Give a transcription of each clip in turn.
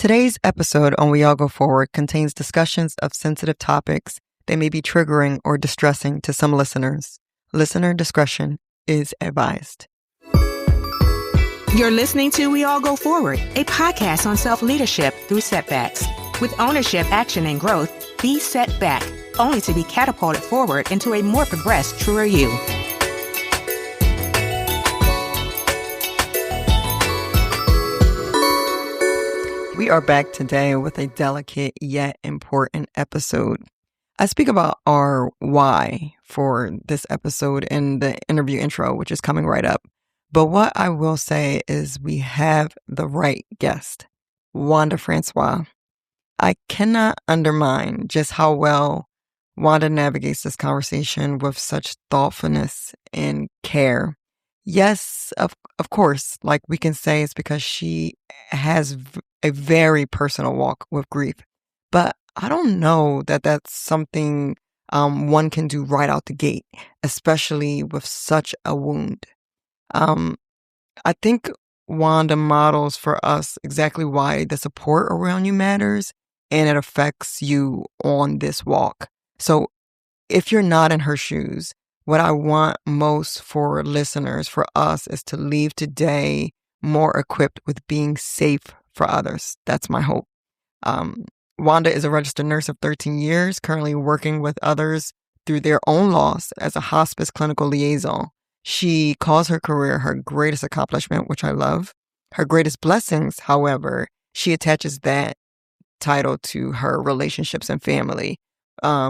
Today's episode on We All Go Forward contains discussions of sensitive topics that may be triggering or distressing to some listeners. Listener discretion is advised. You're listening to We All Go Forward, a podcast on self-leadership through setbacks. With ownership, action, and growth, be set back, only to be catapulted forward into a more progressed, truer you. We are back today with a delicate yet important episode. I speak about our why for this episode in the interview intro, which is coming right up. But what I will say is we have the right guest, Wanda Francois. I cannot undermine just how well Wanda navigates this conversation with such thoughtfulness and care. Yes, of course, like we can say it's because she has a very personal walk with grief. But I don't know that that's something one can do right out the gate, especially with such a wound. I think Wanda models for us exactly why the support around you matters and it affects you on this walk. So if you're not in her shoes, what I want most for listeners, for us, is to leave today more equipped with being safe for others. That's my hope. Wanda is a registered nurse of 13 years, currently working with others through their own loss as a hospice clinical liaison. She calls her career her greatest accomplishment, which I love. Her greatest blessings, however, she attaches that title to her relationships and family.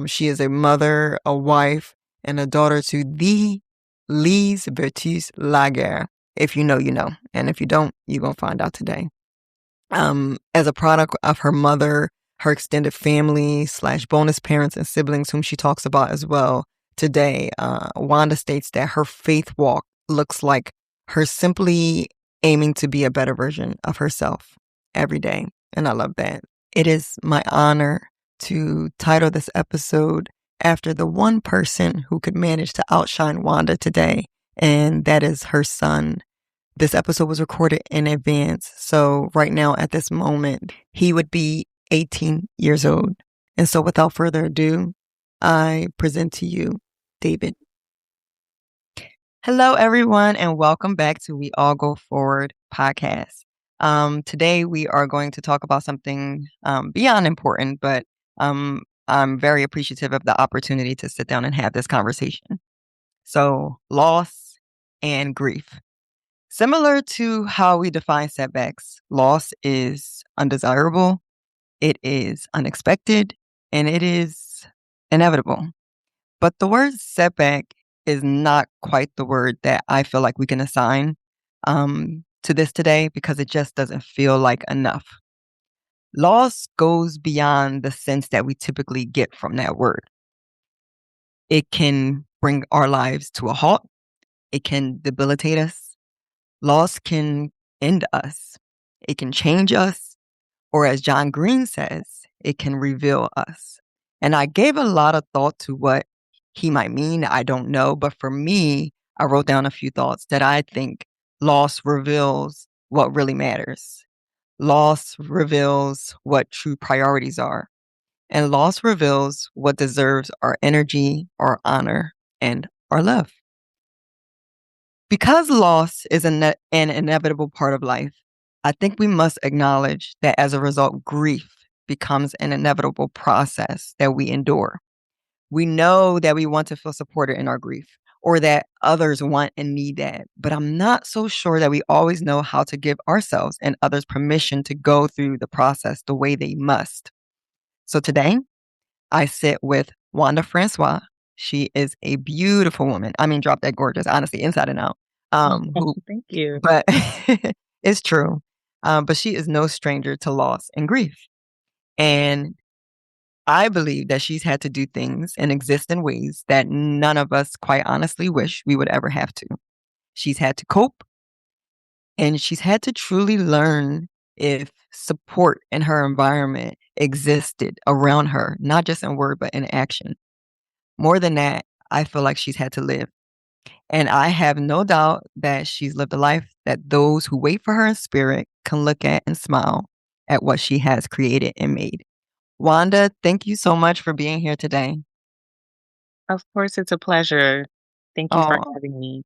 She is a mother, a wife, and a daughter to the Les Vertus Laguerre. If you know, you know. And if you don't, you're going to find out today. As a product of her mother, her extended family / bonus parents and siblings, whom she talks about as well today, Wanda states that her faith walk looks like her simply aiming to be a better version of herself every day. And I love that. It is my honor to title this episode after the one person who could manage to outshine Wanda today, and that is her son. This episode was recorded in advance, so right now at this moment, he would be 18 years old. And so without further ado, I present to you David. Hello, everyone, and welcome back to We All Go Forward podcast. Today, we are going to talk about something beyond important, but I'm very appreciative of the opportunity to sit down and have this conversation. So, loss and grief. Similar to how we define setbacks, loss is undesirable, it is unexpected, and it is inevitable. But the word setback is not quite the word that I feel like we can assign to this today because it just doesn't feel like enough. Loss goes beyond the sense that we typically get from that word. It can bring our lives to a halt. It can debilitate us. Loss can end us. It can change us. Or as John Green says, it can reveal us. And I gave a lot of thought to what he might mean. I don't know. But for me, I wrote down a few thoughts that I think loss reveals what really matters. Loss reveals what true priorities are. And loss reveals what deserves our energy, our honor, and our love. Because loss is an inevitable part of life, I think we must acknowledge that as a result, grief becomes an inevitable process that we endure. We know that we want to feel supported in our grief, or that others want and need that. But I'm not so sure that we always know how to give ourselves and others permission to go through the process the way they must. So today, I sit with Wanda Francois. She is a beautiful woman. I mean, drop that gorgeous, honestly, inside and out. Thank you. But it's true. But she is no stranger to loss and grief. And I believe that she's had to do things and exist in ways that none of us quite honestly wish we would ever have to. She's had to cope, and she's had to truly learn if support in her environment existed around her, not just in word, but in action. More than that, I feel like she's had to live. And I have no doubt that she's lived a life that those who wait for her in spirit can look at and smile at what she has created and made. Wanda, thank you so much for being here today. Of course, it's a pleasure. Thank you for Oh, having me.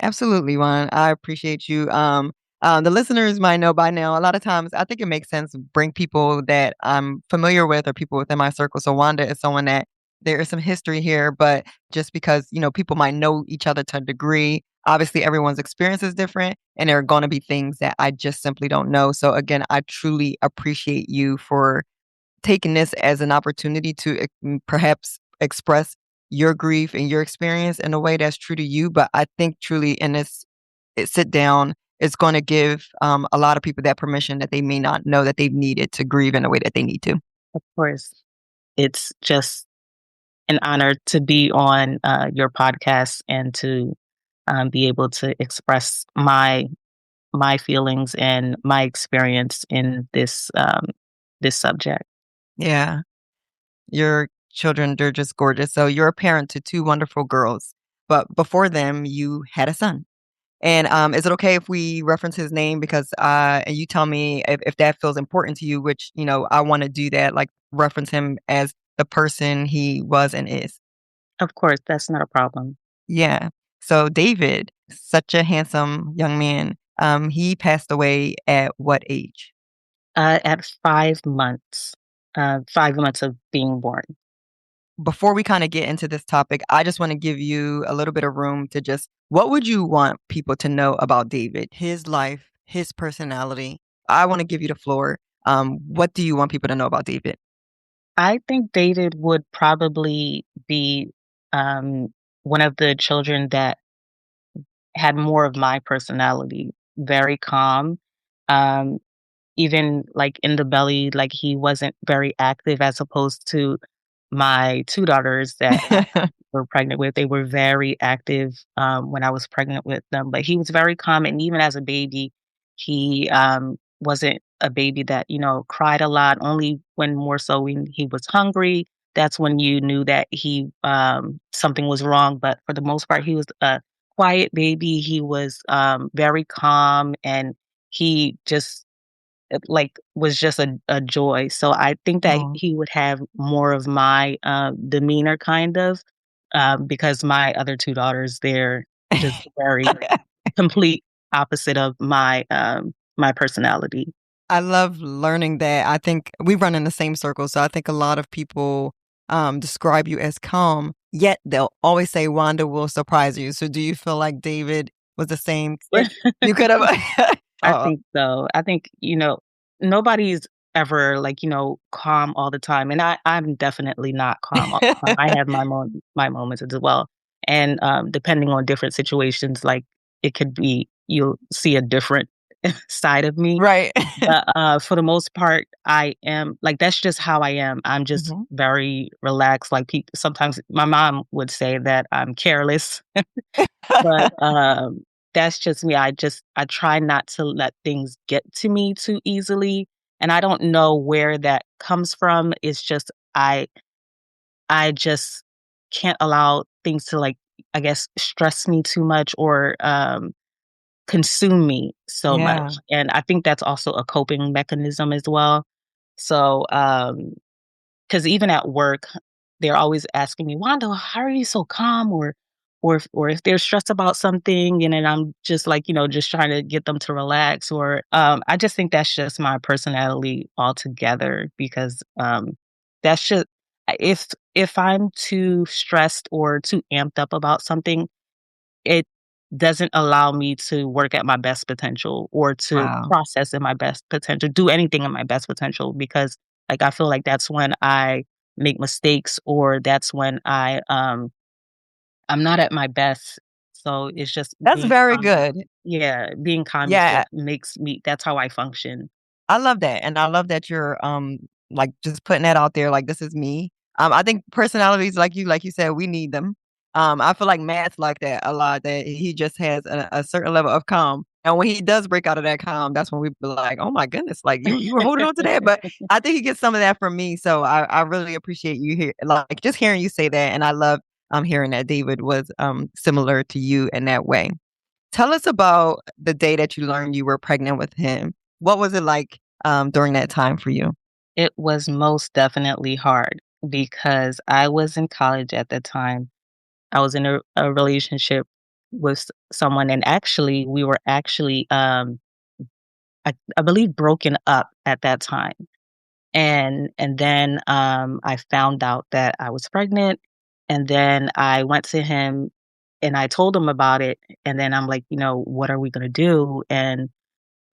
absolutely, Juan. I appreciate you. The listeners might know by now, a lot of times I think it makes sense to bring people that I'm familiar with or people within my circle. So Wanda is someone that there is some history here, but just because, people might know each other to a degree, obviously everyone's experience is different and there are going to be things that I just simply don't know. So again, I truly appreciate you for taking this as an opportunity to perhaps express your grief and your experience in a way that's true to you. But I think truly in this sit down, it's going to give a lot of people that permission that they may not know that they've needed to grieve in a way that they need to. Of course, it's just an honor to be on your podcast and to be able to express my feelings and my experience in this subject. Yeah. Your children, they're just gorgeous. So you're a parent to two wonderful girls. But before them, you had a son. And is it okay if we reference his name? Because and you tell me if that feels important to you, which, I want to do that, like reference him as the person he was and is. Of course, that's not a problem. Yeah. So David, such a handsome young man, he passed away at what age? At 5 months, 5 months of being born. Before we kind of get into this topic, I just want to give you a little bit of room to just, what would you want people to know about David, his life, his personality? I want to give you the floor. What do you want people to know about David? I think David would probably be um, one of the children that had more of my personality, very calm. Um, Even like in the belly, like he wasn't very active as opposed to my two daughters that I were pregnant with. They were very active when I was pregnant with them, but he was very calm. And even as a baby, he wasn't a baby that, cried a lot, only when more so when he was hungry. That's when you knew that he something was wrong. But for the most part, he was a quiet baby. He was very calm and he just was just a joy. So I think that Oh. he would have more of my demeanor kind of because my other two daughters, they're just very complete opposite of my personality. I love learning that. I think we run in the same circle. So I think a lot of people describe you as calm, yet they'll always say Wanda will surprise you. So do you feel like David was the same? You could have. I Oh. think so. I think, nobody's ever like, calm all the time. And I'm definitely not calm all the time. I have my moments as well. And depending on different situations, like it could be you'll see a different side of me. Right. But for the most part, I am like that's just how I am. I'm just Mhm. very relaxed. Like people sometimes my mom would say that I'm careless. But, that's just me. I try not to let things get to me too easily, and I don't know where that comes from. It's just I just can't allow things to, like, I guess, stress me too much or, consume me so much, Yeah. and I think that's also a coping mechanism as well. So, 'cause even at work, they're always asking me, "Wanda, how are you so calm?" Or if they're stressed about something, and then I'm just like, just trying to get them to relax or, I just think that's just my personality altogether because, that's just if I'm too stressed or too amped up about something, it doesn't allow me to work at my best potential or to Wow. process in my best potential, do anything in my best potential because like I feel like that's when I make mistakes or that's when I'm not at my best. So it's just That's being very calm. good. Yeah, being calm is Yeah. what makes me that's how I function. I love that, and I love that you're, like, just putting that out there, like, "This is me." I think personalities like you said, we need them. I feel like Matt's like that a lot, that he just has a certain level of calm, and when he does break out of that calm, that's when we be like, "Oh my goodness, like, you were holding on to that?" But I think he gets some of that from me, so I really appreciate you here like, just hearing you say that, and I love, hearing that David was, similar to you in that way. Tell us about the day that you learned you were pregnant with him. What was it like during that time for you? It was most definitely hard because I was in college at the time. I was in a relationship with someone, and actually, we were actually, I believe, broken up at that time. And then I found out that I was pregnant, and then I went to him and I told him about it. And then I'm like, what are we gonna do? And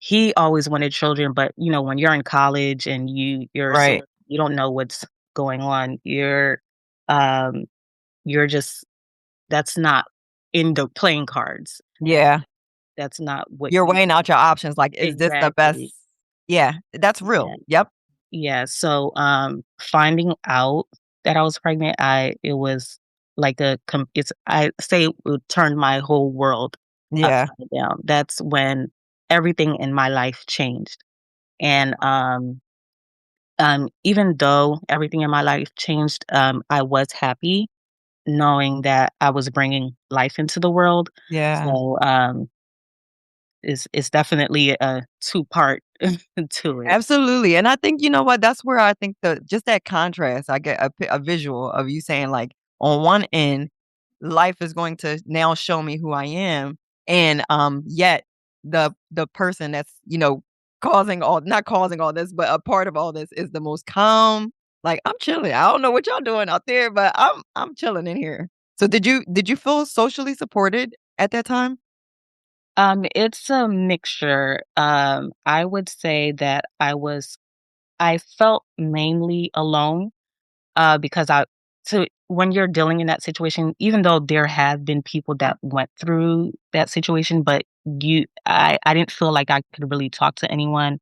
he always wanted children, but when you're in college and you're so Right. you don't know what's going on, um you're just that's not in the playing cards. Yeah. That's not what You're you weighing out your options, like, is this the best? exactly. Yeah, that's real. Yeah. Yep. Yeah. So finding out that I was pregnant, it was like I say it turned my whole world Yeah. upside down. That's when everything in my life changed. And even though everything in my life changed, I was happy knowing that I was bringing life into the world. Yeah. So, it's definitely a two-part to it. Absolutely, and I think you know what, that's where I think the just that contrast, I get a visual of you saying, like, on one end, life is going to now show me who I am, and, yet the person that's, causing all not causing all this, but a part of all this is the most calm, like, "I'm chilling, I don't know what y'all doing out there, but I'm chilling in here." So did you feel socially supported at that time? It's a mixture. I would say that I felt mainly alone, because when you're dealing in that situation, even though there have been people that went through that situation, but I didn't feel like I could really talk to anyone.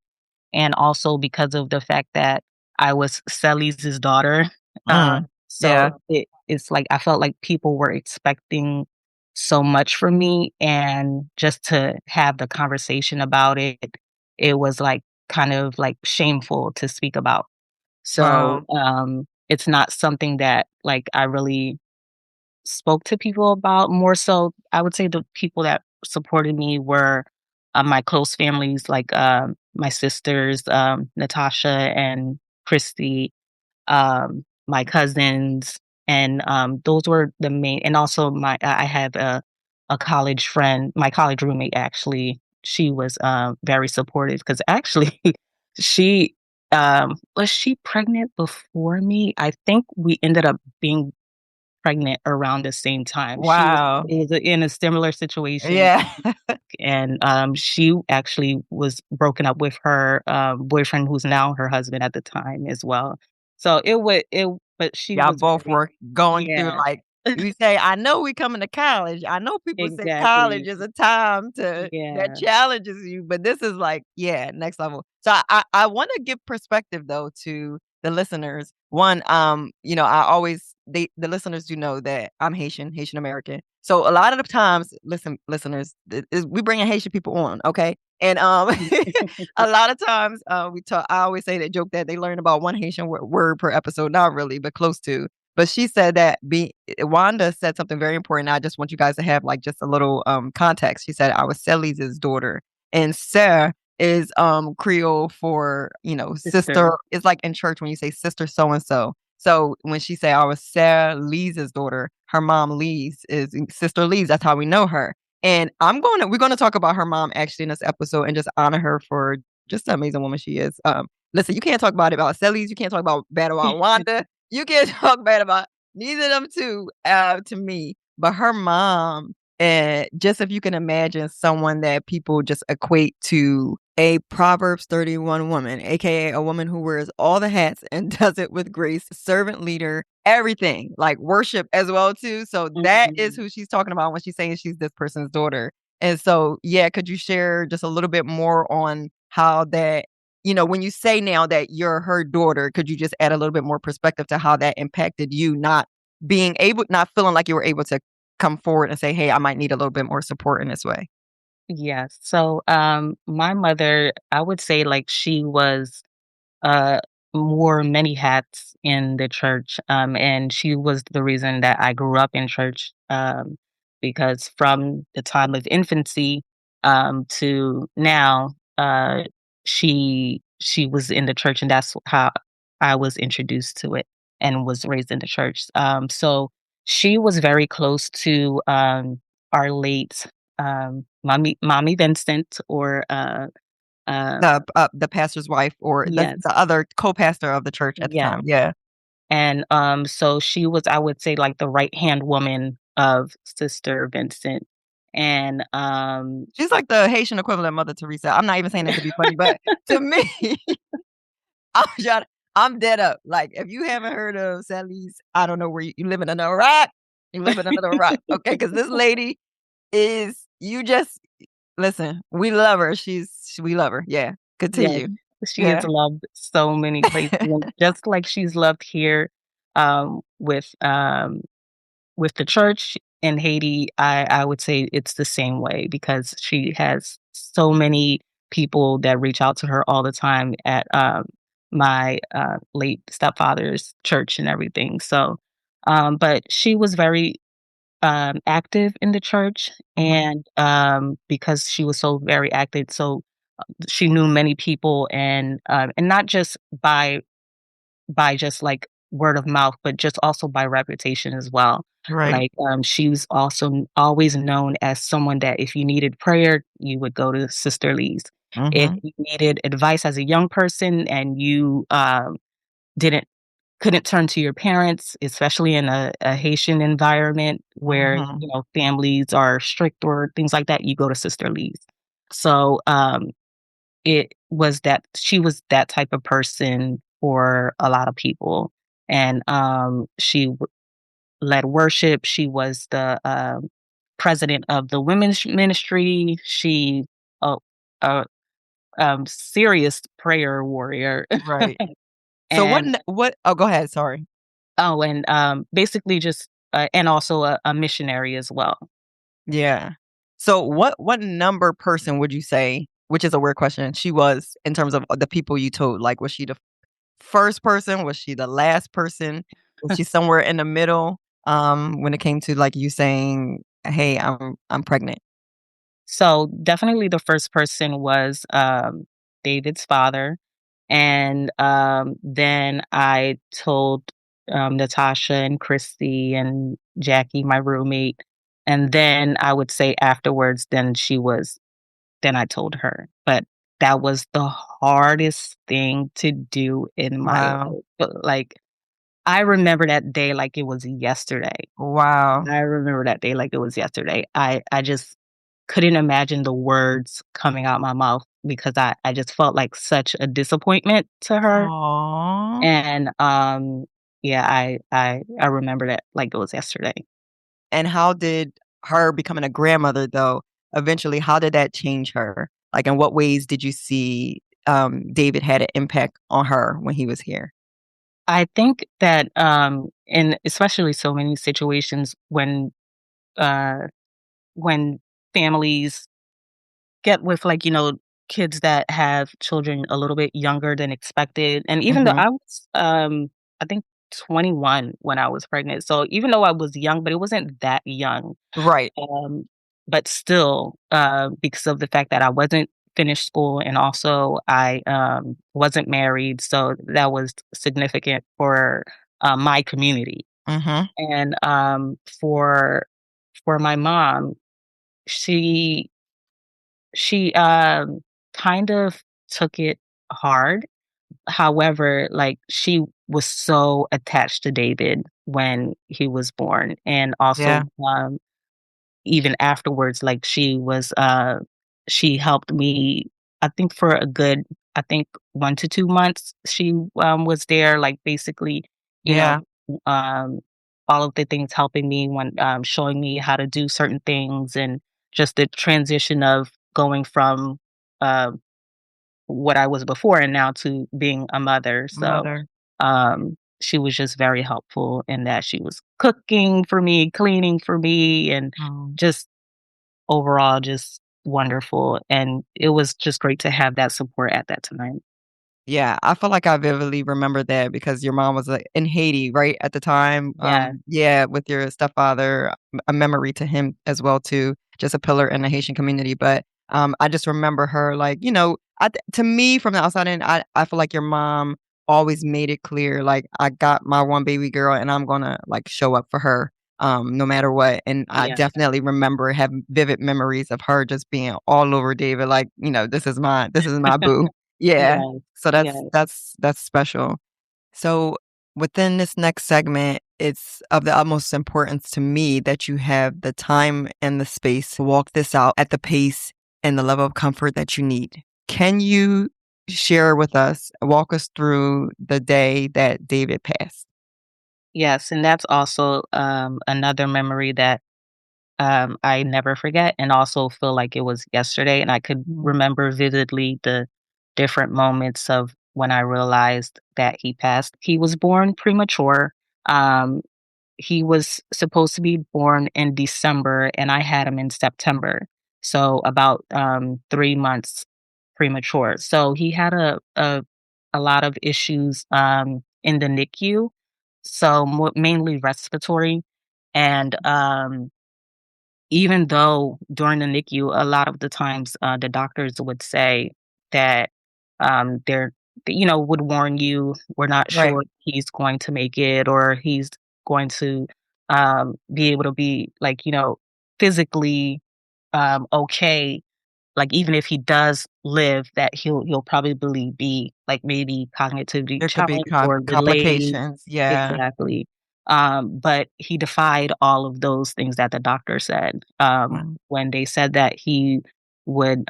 And also because of the fact that I was Celly's daughter. Mm, So yeah, it's like I felt like people were expecting so much from me, and just to have the conversation about it, it was like kind of like shameful to speak about. So wow, it's not something that like I really spoke to people about. More so, I would say the people that supported me were my close families, like my sisters, Natasha and Christy, my cousins, and those were the main. And also, I had a college friend, my college roommate. Actually, she was very supportive because actually, she was she pregnant before me. I think we ended up being pregnant around the same time. She was wow, it was in a similar situation, yeah. and, she actually was broken up with her, boyfriend, who's now her husband at the time as well. So but she Y'all was both very were going through, yeah, like you say, "I know we coming to college. I know people say college exactly. is a time to that Yeah. challenges you, but this is like, yeah, next level." So I wanna give perspective though to the listeners. One, I always the listeners do know that I'm Haitian, Haitian American. So a lot of the times, listen, listeners, we bringing Haitian people on, okay? And a lot of times, we talk. I always say that joke that they learn about one Haitian word per episode. Not really, but close to. But she said that Wanda said something very important. I just want you guys to have like just a little context. She said I was Celly's daughter, and Sarah is Creole for Sister. sister. It's like in church when you say sister so and so. So when she say I was Sarah Lee's daughter, her mom Lee's is sister Lee's. That's how we know her. And we're gonna talk about her mom actually in this episode and just honor her for just the amazing woman she is. Listen, you can't talk about Celly's, you can't talk about bad about Wanda, you can't talk bad about neither of them two, to me. But her mom, and just if you can imagine someone that people just equate to a Proverbs 31 woman, aka a woman who wears all the hats and does it with grace, servant leader, everything, like worship as well too. So that is Mhm. who she's talking about when she's saying she's this person's daughter. And so, yeah, could you share just a little bit more on how that, when you say now that you're her daughter, could you just add a little bit more perspective to how that impacted you not feeling like you were able to come forward and say, "Hey, I might need a little bit more support in this way." Yes. So, my mother, I would say, like, she was uh, wore many hats in the church. And she was the reason that I grew up in church. Because from the time of infancy to now, she she was in the church, and that's how I was introduced to it and was raised in the church. So she was very close to our late mommy Vincent, or uh, The pastor's wife or yes, the other co-pastor of the church at the yes. time. Yeah. And so she was, I would say, like the right hand woman of Sister Vincent, and She's like the Haitian equivalent of Mother Teresa. I'm not even saying that to be funny, but to me, I'm trying I'm dead up. Like, if you haven't heard of Sally's, I don't know where you live in another rock. You live in another rock, okay? Because this lady is you just listen, we love her. We love her. Yeah. yes, Continue. she is Yeah. loved so many places, and just like she's loved here, um, with um, with the church in Haiti, I would say it's the same way, because she has so many people that reach out to her all the time at my late stepfather's church and everything. So, but she was very active in the church, Mhm. and because she was so very active, so she knew many people, and not just by just like word of mouth, but just also by reputation as well. Right. Like, she was also always known as someone that if you needed prayer, you would go to Sister Lee's. If Mhm. you needed advice as a young person and you didn't couldn't turn to your parents, especially in a Haitian environment where, Mhm. families are strict or things like that, you go to Sister Lee's. So, it was that she was that type of person for a lot of people, and, she led worship. She was the, president of the women's ministry. She a a, serious prayer warrior. Right. So And what oh, go ahead, sorry. oh, and, basically just and also a missionary as well. Yeah. So what number person would you say, which is a weird question, she was in terms of the people you told? Like, was she the first person? Was she the last person? Was she somewhere in the middle, when it came to, like, you saying, "Hey, I'm pregnant." So, definitely the first person was, David's father, and, then I told, Natasha and Christy and Jackie, my roommate, and then I would say afterwards, then I told her, but that was the hardest thing to do in my Wow. life. But, like, I remember that day like it was yesterday. Wow. I remember that day like it was yesterday. I just couldn't imagine the words coming out my mouth, because I just felt like such a disappointment to her, Aw. and, yeah, I remember that like it was yesterday. And how did her becoming a grandmother, though, eventually, how did that change her? Like, in what ways did you see, David had an impact on her when he was here? I think that, in especially so many situations uh, when families get with, like, kids that have children a little bit younger than expected, and even though Mhm. I was, I think 21 when I was pregnant, so even though I was young, but it wasn't that young, Right. um, but still, because of the fact that I wasn't finished school, and also I, wasn't married, so that was significant for, my community, Mhm. and, for my mom, she she kind of took it hard. However, like, she was so attached to David when he was born, and Yeah. also, even afterwards, like, she helped me, I think for a good, I think 1 to 2 months, she, was there, like, basically, you know, Yeah. um, all of the things helping me when, showing me how to do certain things, and just the transition of going from, uh, what I was before and now to being a mother. So, Mother. she was just very helpful in that she was cooking for me, cleaning for me, and Oh. just overall just wonderful, and it was just great to have that support at that time. Yeah, I feel like I vividly remember that because your mom was, in Haiti, right, at the time? Yeah. Yeah, with your stepfather, a memory to him as well too, just a pillar in the Haitian community, but, I just remember her like, to me from the outside in, I feel like your mom always made it clear, like, I got my one baby girl and I'm gonna like show up for her, no matter what. And I Yeah. definitely remember having vivid memories of her just being all over David, like, this is my boo. Yeah. Yes. So Yes. that's special. So within this next segment, it's of the utmost importance to me that you have the time and the space to walk this out at the pace and the level of comfort that you need. Can you share with us, walk us through the day that David passed? Yes, and that's also, another memory that, I never forget and also feel like it was yesterday, and I could Mm. remember vividly the different moments of when I realized that he passed. He was born premature. Um, he was supposed to be born in December, and I had him in September, so about, 3 months premature. So he had a lot of issues, in the NICU, so mainly respiratory, and, even though during the NICU, a lot of the times, the doctors would say that, they're would warn you, "We're not Right. sure he's going to make it or he's going to, be able to be, like, physically, okay." Like, even if he does live, that he'll probably be, like, maybe cognitively There could be challenged or delayed. complications. Yeah. Exactly. But he defied all of those things that the doctor said, Wow. when they said that he would,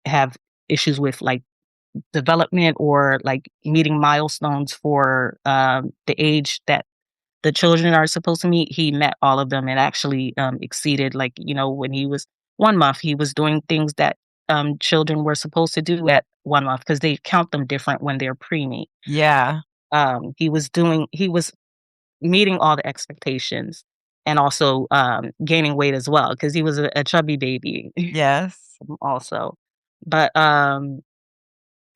have issues with, like, development or, like, meeting milestones for, the age that the children are supposed to meet. He met all of them and actually, exceeded, like, when he was 1 month, he was doing things that, children were supposed to do at 1 month because they count them different when they're preemie. Yeah. He was meeting all the expectations and also, gaining weight as well because he was a chubby baby Yes. also. But,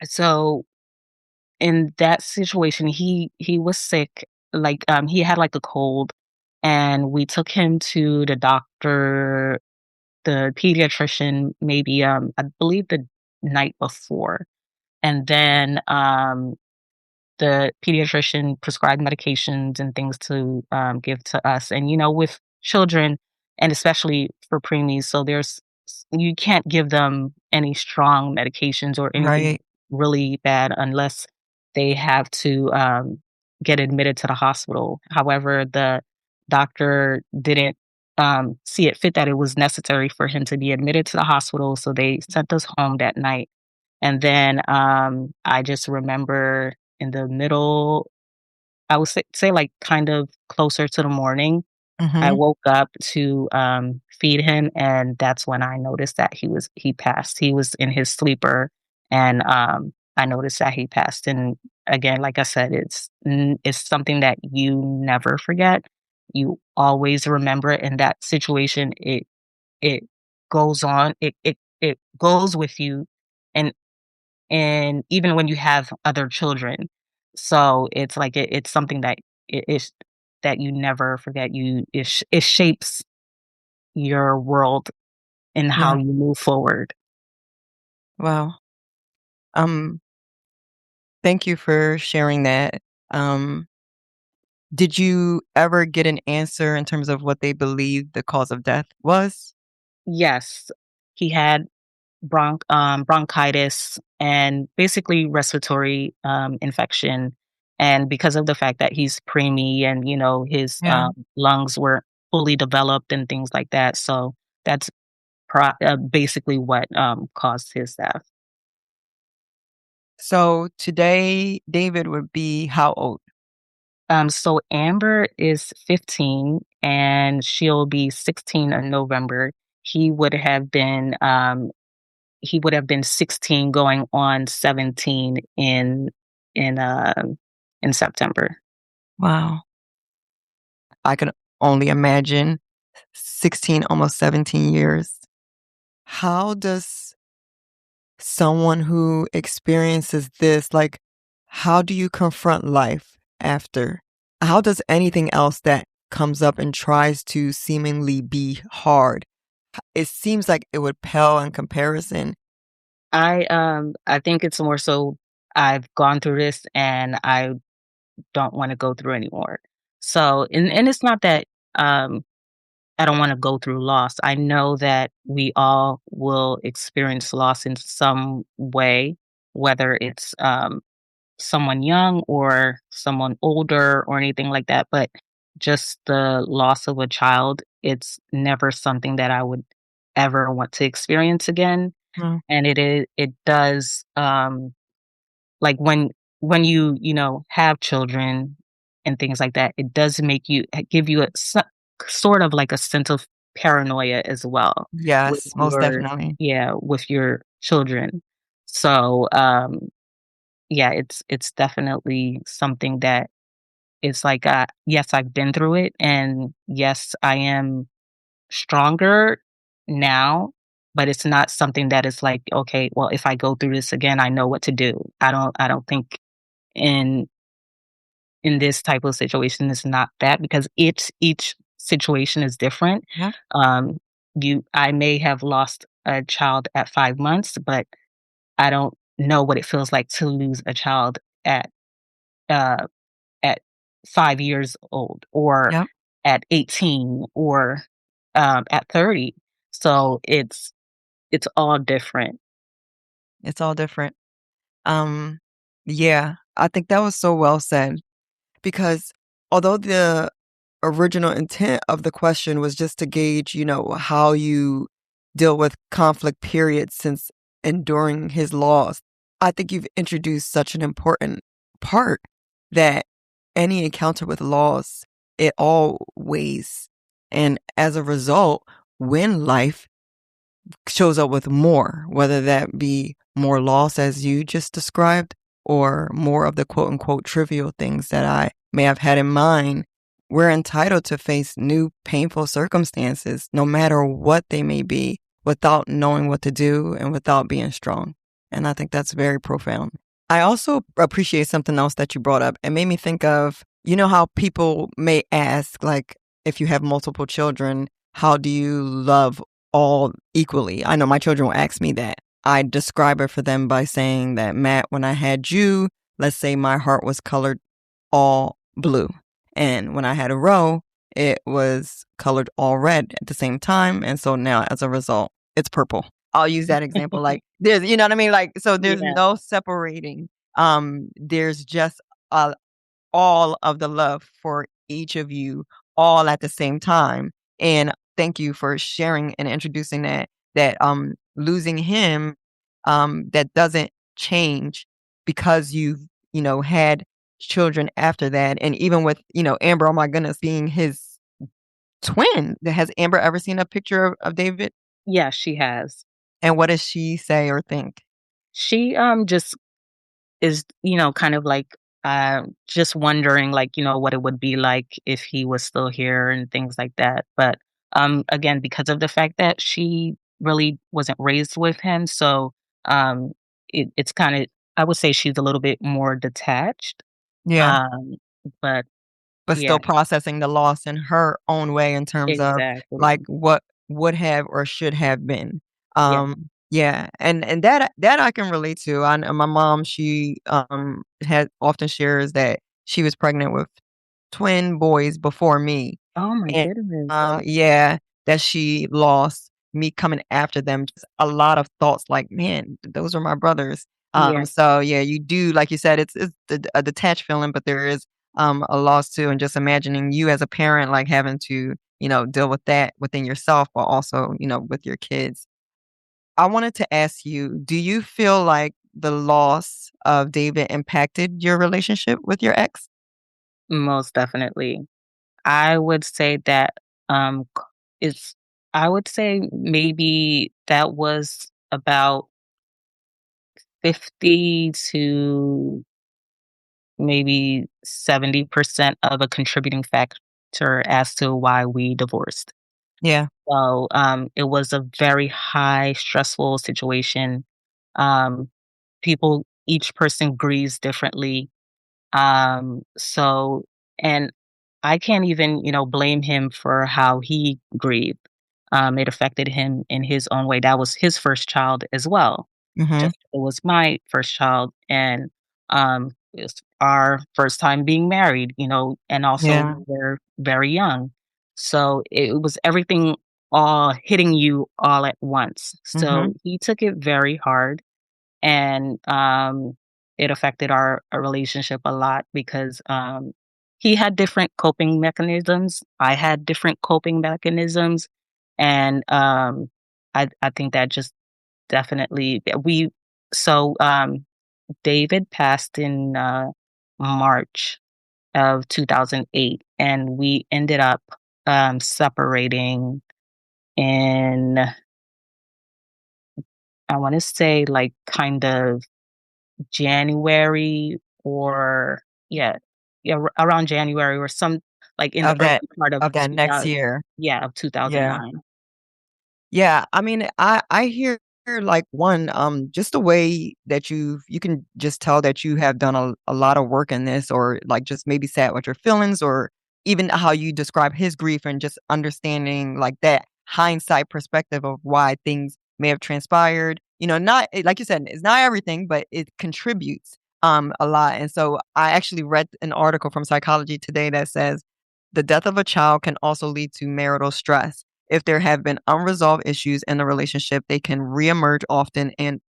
so in that situation, he was sick, like, he had, like, a cold, and we took him to the doctor, the pediatrician, maybe, I believe the night before, and then, the pediatrician prescribed medications and things to, give to us, and, with children, and especially for preemies, so you can't give them any strong medications or anything Right. really bad unless they have to, get admitted to the hospital. However, the doctor didn't, see it fit that it was necessary for him to be admitted to the hospital, so they sent us home that night. And then, I just remember in the middle, I would say, like, kind of closer to the morning, I Mhm. woke up to, feed him, and that's when I noticed that he passed. He was in his sleeper, and, I noticed that he passed, and again, like I said, it's something that you never forget. You always remember it in that situation. It goes on. It goes with you, and even when you have other children. So it's like it's something that it is that you never forget. It shapes your world and how Yeah. you move forward. Wow. Um, Thank you for sharing that. Um, did you ever get an answer in terms of what they believe the cause of death was? Yes, he had bronchitis and basically respiratory infection. And because of the fact that he's preemie and his Yeah. lungs were fully developed and things like that, so that's basically what caused his death. So today, David would be how old? So Amber is 15 and she'll be 16 in November. He would have been he would have been 16 going on 17 in in September. Wow. I can only imagine 16, almost 17 years. How does someone who experiences this, like, how do you confront life after? How does anything else that comes up and tries to seemingly be hard, It seems like it would pale in comparison. I think it's more so I've gone through this and I don't wanna go through anymore. So and it's not that, um, I don't wanna go through loss. I know that we all will experience loss in some way, whether it's, someone young or someone older or anything like that, but just the loss of a child, it's never something that I would ever want to experience again, Mm, and it does, like, when you know, have children and things like that, it does make you give you a sort of like a sense of paranoia as well with yes, most your definitely. yeah, with your children. So, yeah, it's definitely something that it's like, yes, I've been through it, and yes, I am stronger now, but it's not something that is like, okay, well, if I go through this again, I know what to do. I don't think in in this type of situation it's not that because each situation is different. Yeah, Um, I may have lost a child at 5 months, but I don't know what it feels like to lose a child at uh at 5 years old or yeah, at 18 or at 30. So it's all different. it's all different. Um, yeah, I think that was so well said because although the original intent of the question was just to gauge, how you deal with conflict period since enduring his loss, I think you've introduced such an important part that any encounter with loss, it all weighs. And as a result, when life shows up with more, whether that be more loss as you just described, or more of the quote unquote trivial things that I may have had in mind. We're entitled to face new painful circumstances, no matter what they may be, without knowing what to do and without being strong. And I think that's very profound. I also appreciate something else that you brought up. It made me think of, how people may ask, like, if you have multiple children, how do you love all equally? I know my children will ask me that. I describe it for them by saying that, Matt, when I had you, let's say my heart was colored all blue. And when I had a row, it was colored all red at the same time. And so now as a result, it's purple. I'll use that example. Like there's, you know what I mean? Like, so there's Yeah. no separating. There's just a all of the love for each of you all at the same time. And thank you for sharing and introducing that losing him that doesn't change because you've, had children after that. And even with, Amber, oh my goodness, being his twin. Has Amber ever seen a picture of David? Yeah, she has. And what does she say or think? She just is, kind of like just wondering like, what it would be like if he was still here and things like that. But again, because of the fact that she really wasn't raised with him, so um it's kind of I would say she's a little bit more detached. Yeah. Um but But yeah, still processing the loss in her own way in terms of, like, exactly. what would have or should have been. Yeah. Yeah, and that I can relate to. I know my mom, she, had often shares that she was pregnant with twin boys before me. Oh my And, goodness. yeah, that she lost me coming after them. Just a lot of thoughts like, "Man, those are my brothers." Yeah. So yeah, you do, like you said, it's a detached feeling, but there is, a loss too, and just imagining you as a parent, like, having to, deal with that within yourself, but also, with your kids. I wanted to ask you, do you feel like the loss of David impacted your relationship with your ex? Most definitely. I would say that, it's I would say maybe that was about 50 to maybe 70% of a contributing factor as to why we divorced. Yeah, So, it was a very high stressful situation. Um, each person grieves differently. So and I can't even, blame him for how he grieved. it affected him in his own way. That was his first child as well. Mhm. Just it was my first child, and it's our first time being married, and also Yeah. we're very young. So it was everything all hitting you all at once. So Mhm. he took it very hard, and it affected our relationship a lot because he had different coping mechanisms. I had different coping mechanisms, and I think that just definitely we so David passed in March of 2008, and we ended up separating in, I want to say, like, kind of January, or yeah, yeah, around January, or some, like, in the Of early that part of of that next 2000, year. yeah, of Yeah. 2009. Yeah, I mean, I hear like one, just the way that you can just tell that you have done a lot of work in this, or like just maybe sat with your feelings, or even how you describe his grief and just understanding like that hindsight perspective of why things may have transpired. Not like you said, it's not everything, but it contributes a lot. And so I actually read an article from Psychology Today that says the death of a child can also lead to marital stress. If there have been unresolved issues in the relationship, they can reemerge often and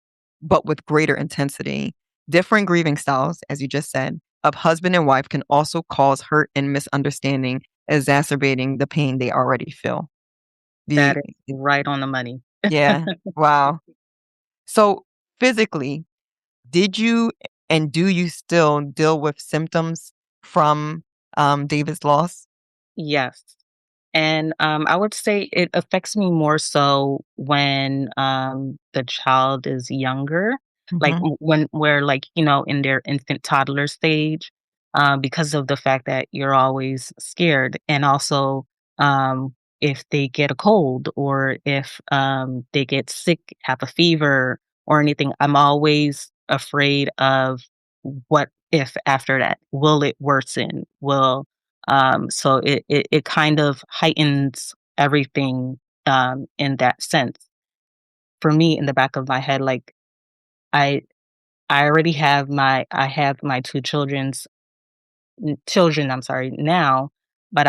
but with greater intensity. Different grieving styles, as you just said, of husband and wife can also cause hurt and misunderstanding, exacerbating the pain they already feel. That The is right on the money. Yeah. Wow. So physically, did you and do you still deal with symptoms from David's loss? Yes. And I would say it affects me more so when the child is younger, like Hmm. when we're, like, in their infant toddler stage, because of the fact that you're always scared, and also if they get a cold, or if they get sick, have a fever or anything, I'm always afraid of what if after that. Will it worsen? Will So it kind of heightens everything in that sense. For me, in the back of my head, like, I I have my two children, I'm sorry, now, but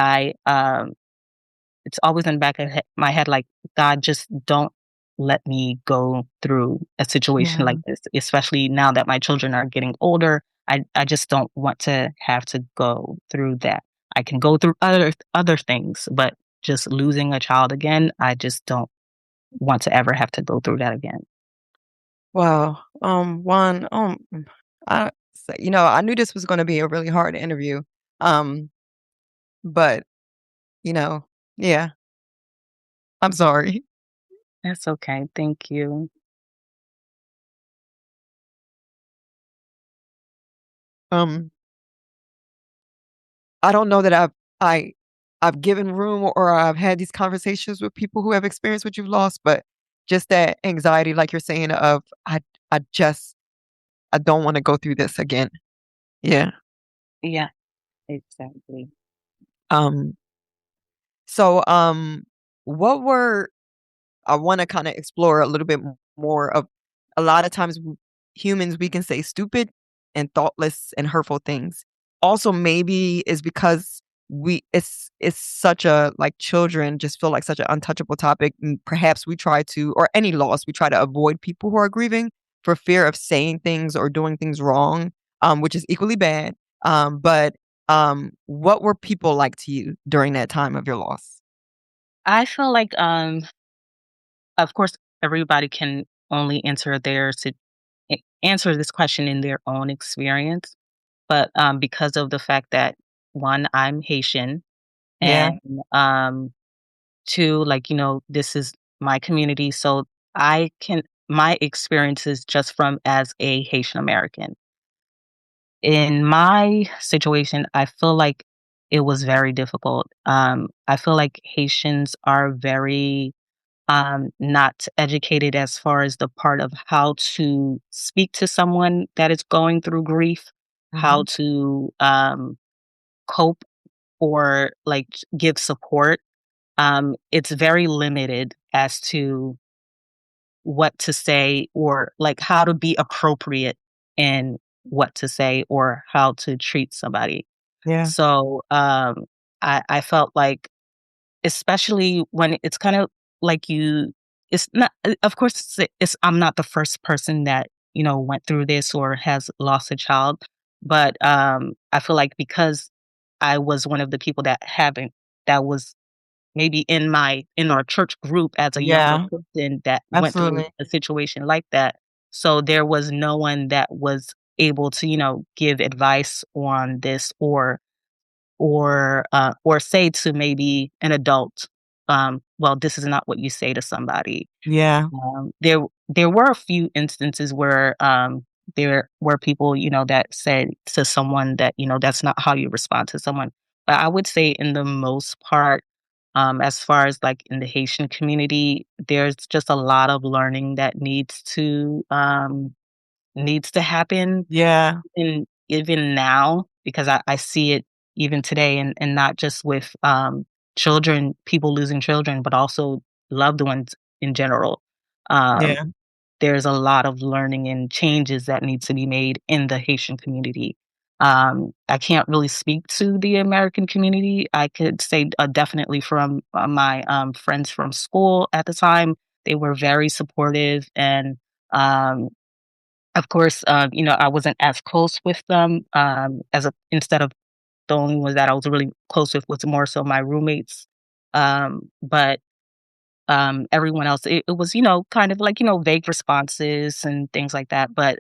it's always in the back of my head, like, God, just don't let me go through a situation Yeah. like this, especially now that my children are getting older. I just don't want to have to go through that. I can go through other things, but just losing a child again, I just don't want to ever have to go through that again. Wow. I I knew this was going to be a really hard interview. Um, but you know, yeah, I'm sorry. That's okay. Thank you. Um, I don't know that I I've given room or I've had these conversations with people who have experienced what you've lost, but just that anxiety, like you're saying, of I just I don't want to go through this again. Yeah. Yeah, exactly. Um. So what were I want to kind of explore a little bit more of a lot of times humans we can say stupid and thoughtless and hurtful things. Also, maybe is because it's such a like children just feel like such an untouchable topic. And perhaps we try to, or any loss, we try to avoid people who are grieving for fear of saying things or doing things wrong, which is equally bad. But what were people like to you during that time of your loss? I feel like, of course, everybody can only answer this question in their own experience. But because of the fact that, one, I'm Haitian, Yeah. and two, like, this is my community, so I can my experiences just from as a Haitian American. In my situation, I feel like it was very difficult. I feel like Haitians are very not educated as far as the part of how to speak to someone that is going through grief, how Hmm. to cope, or, like, give support. it's very limited as to what to say or like how to be appropriate in what to say or how to treat somebody. Yeah. So I felt like, especially when it's kind of like it's not, of course, I'm not the first person that, went through this or has lost a child, but I feel like because I was one of the people that was maybe in our church group as a younger Yeah. person that went through Absolutely. a situation like that. So there was no one that was able to, give advice on this or say to maybe an adult, well, this is not what you say to somebody. Yeah. There were a few instances where there were people, that said to someone that, that's not how you respond to someone. But I would say in the most part, as far as like in the Haitian community, there's just a lot of learning that needs to happen Yeah. in even now, because I see it even today, and not just with children, people losing children, but also loved ones in general. Um, Yeah. there's a lot of learning and changes that need to be made in the Haitian community. I can't really speak to the American community. I could say definitely from my friends from school at the time, they were very supportive and um, of course, I wasn't as close with them, instead of the only ones that I was really close with was more so my roommates. But everyone else, it was, kind of like, vague responses and things like that. But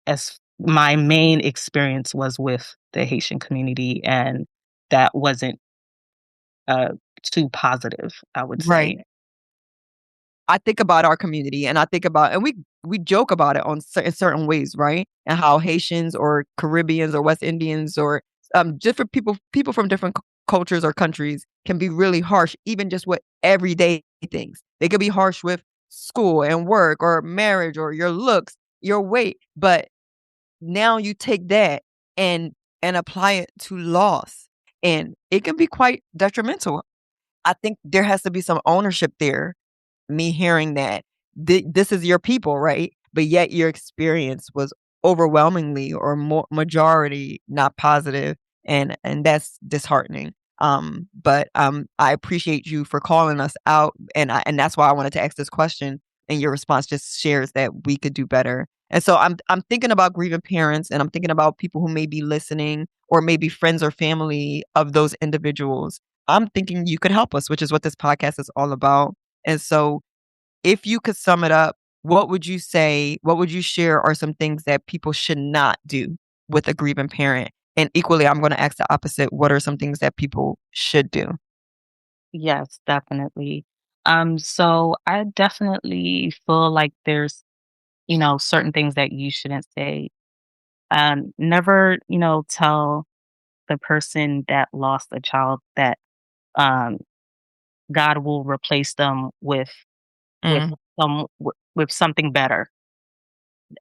as my main experience was with the Haitian community, and that wasn't uh, too positive, I would Right. say. I think about our community and I think about, and we joke about it on in certain ways, right? And how Haitians or Caribbeans or West Indians or different people from different cultures or countries can be really harsh, even just with everyday things. They could be harsh with school and work or marriage or your looks, your weight. But now you take that and apply it to loss, and it can be quite detrimental. I think there has to be some ownership there, me hearing that this is your people, right? But yet your experience was overwhelmingly or majority not positive, and that's disheartening. But I appreciate you for calling us out, and that's why I wanted to ask this question. And your response just shares that we could do better. And so I'm thinking about grieving parents, and I'm thinking about people who may be listening, or maybe friends or family of those individuals. I'm thinking you could help us, which is what this podcast is all about. And so, if you could sum it up, what would you say? What would you share are some things that people should not do with a grieving parent? And equally, I'm going to ask the opposite. What are some things that people should do? Yes, definitely. So I definitely feel like there's, certain things that you shouldn't say. Never, tell the person that lost a child that um, God will replace them with Mm, with something better.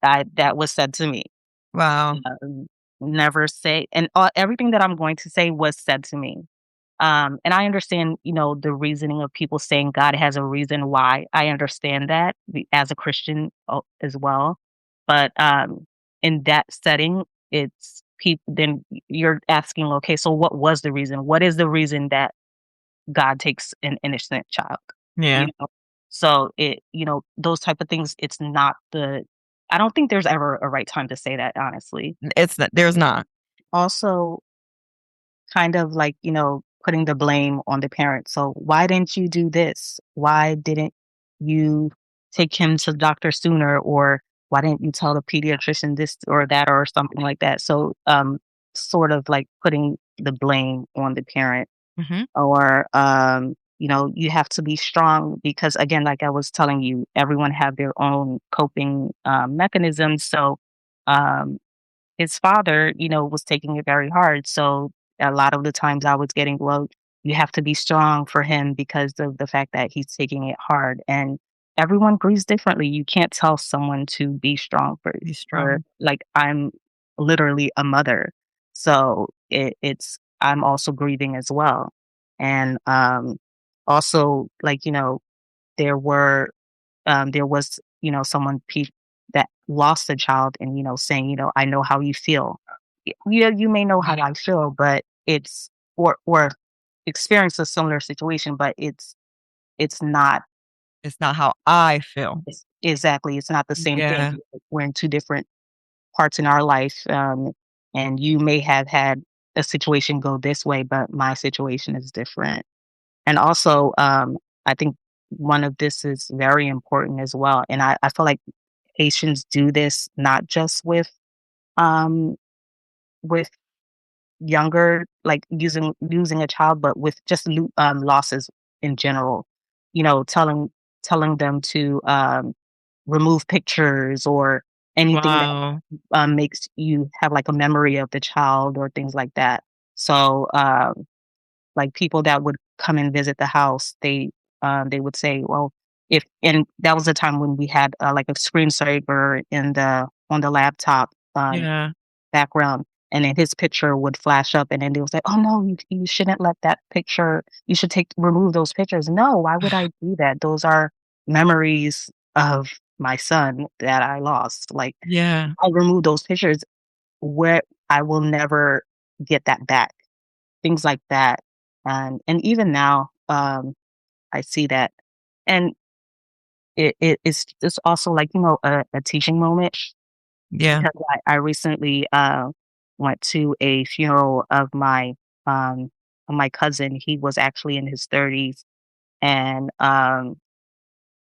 That was said to me. wow. Never say, and everything that I'm going to say was said to me. And I understand, the reasoning of people saying God has a reason why. I understand that as a Christian as well. But in that setting, it's people. Then you're asking, okay, so what was the reason? What is the reason that God takes an innocent child? You Yeah. know, so those type of things. It's not the. I don't think there's ever a right time to say that, honestly. It's not, there's not. Also, kind of like, putting the blame on the parent. So why didn't you do this? Why didn't you take him to the doctor sooner? Or why didn't you tell the pediatrician this or that or something like that? So sort of like putting the blame on the parent, Hmm. or you have to be strong because, again, like I was telling you, everyone have their own coping mechanisms. So um his father, was taking it very hard. So a lot of the times I was getting, well, you have to be strong for him because of the fact that he's taking it hard. And everyone grieves differently. You can't tell someone to be strong Be for strong. like, I'm literally a mother. So it's I'm also grieving as well. And also, like, there were there was, someone that lost a child and, saying, I know how you feel. Yeah, you may know how I feel, but or experience a similar situation, but it's not It's not how I feel. exactly, it's not the same thing. Yeah. We're in two different parts in our life. And you may have had a situation go this way, but my situation is different. And also, I think one of this is very important as well. And I feel like Haitians do this not just um, with younger, like losing a child, but with just losses in general. Telling them to remove pictures or anything that Wow. makes you have like a memory of the child or things like that. So, like people that would come and visit the house, they would say, well, if and that was a time when we had like a screensaver in the on the laptop Yeah. background, and then his picture would flash up, and then they would say, "Oh no, you shouldn't let that picture. You should take remove those pictures." No, why would I do that? Those are memories of my son that I lost. Like Yeah. I'll remove those pictures where I will never get that back. Things like that. And even now, I see that. And it's also like, a teaching moment Yeah. because I recently went to a funeral um of my cousin. He was actually in his 30s, and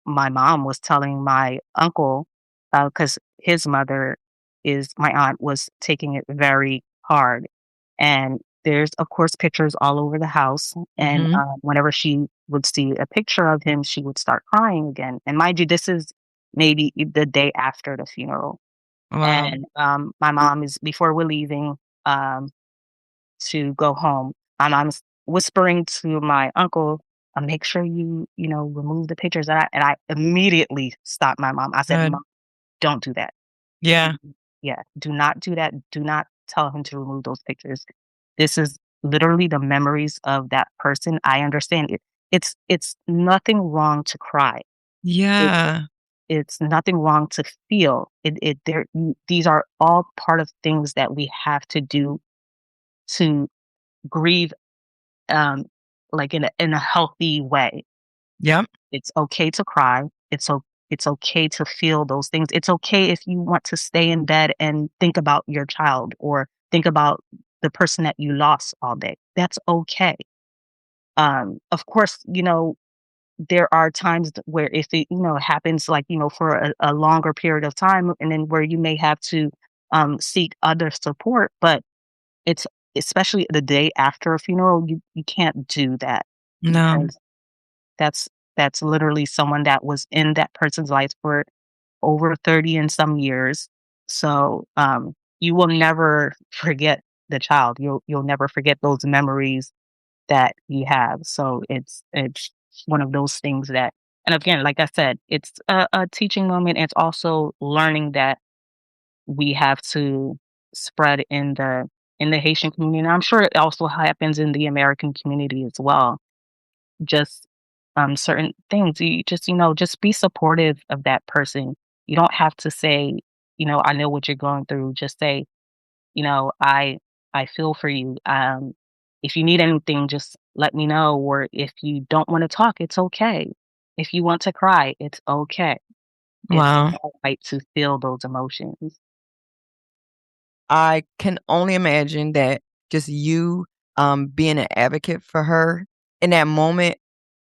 my mom was telling my uncle, because his mother is my aunt was taking it very hard. And there's, of course, pictures all over the house. And Mhm. whenever she would see a picture of him, she would start crying again. And mind you, this is maybe the day after the funeral. Wow. And my mom is, before we're leaving um, to go home, my mom's whispering to my uncle, make sure you remove the pictures. And I immediately stopped my mom. I said, Good. "Mom, don't do that. Yeah. Yeah, do not do that. Do not tell him to remove those pictures. This is literally the memories of that person. I understand it. It's nothing wrong to cry. It, Yeah. it's nothing wrong to feel. These are all part of things that we have to do to grieve, um, like in a healthy way. Yep. It's okay to cry. It's okay to feel those things. It's okay if you want to stay in bed and think about your child or think about the person that you lost all day. That's okay. Of course, there are times where if it, happens like, for a longer period of time and then where you may have to seek other support, but it's especially the day after a funeral, you can't do that No. because that's that's literally someone that was in that person's life for over 30 and some years. So, you will never forget the child. You'll never forget those memories that you have. So it's one of those things that, and again, like I said, it's a teaching moment. It's also learning that we have to spread in the Haitian community. And I'm sure it also happens in the American community as well. Just certain things. You just, just be supportive of that person. You don't have to say, I know what you're going through. Just say, I feel for you. If you need anything, just let me know. Or if you don't want to talk, it's okay. If you want to cry, it's okay. It's Wow. all right to feel those emotions. I can only imagine that just you, being an advocate for her in that moment,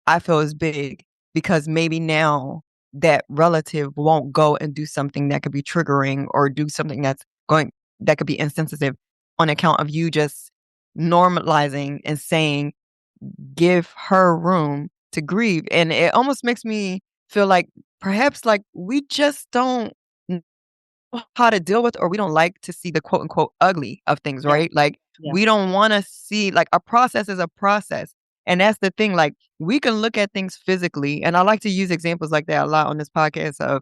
I feel is big because maybe now that relative won't go and do something that could be triggering or do something that could be insensitive on account of you just normalizing and saying, give her room to grieve. And it almost makes me feel like perhaps like we just don't how to deal with or we don't like to see the quote unquote ugly of things, Yeah, right? Like yeah, we don't want to see like a process is a process. And that's the thing. Like we can look at things physically. And I like to use examples like that a lot on this podcast of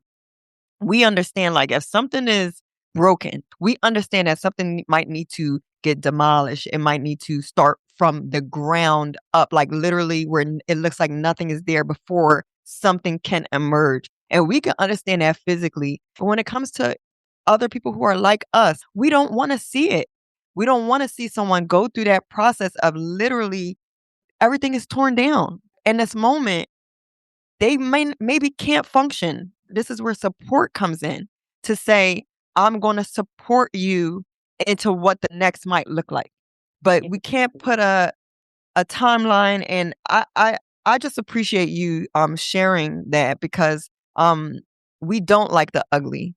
we understand like if something is broken, we understand that something might need to get demolished. It might need to start from the ground up, like literally where it looks like nothing is there before something can emerge. And we can understand that physically. But when it comes to other people who are like us, we don't want to see it. We don't want to see someone go through that process of literally everything is torn down. In this moment, they maybe can't function. This is where support comes in to say, I'm going to support you into what the next might look like. But we can't put a timeline. And I just appreciate you sharing that because we don't like the ugly.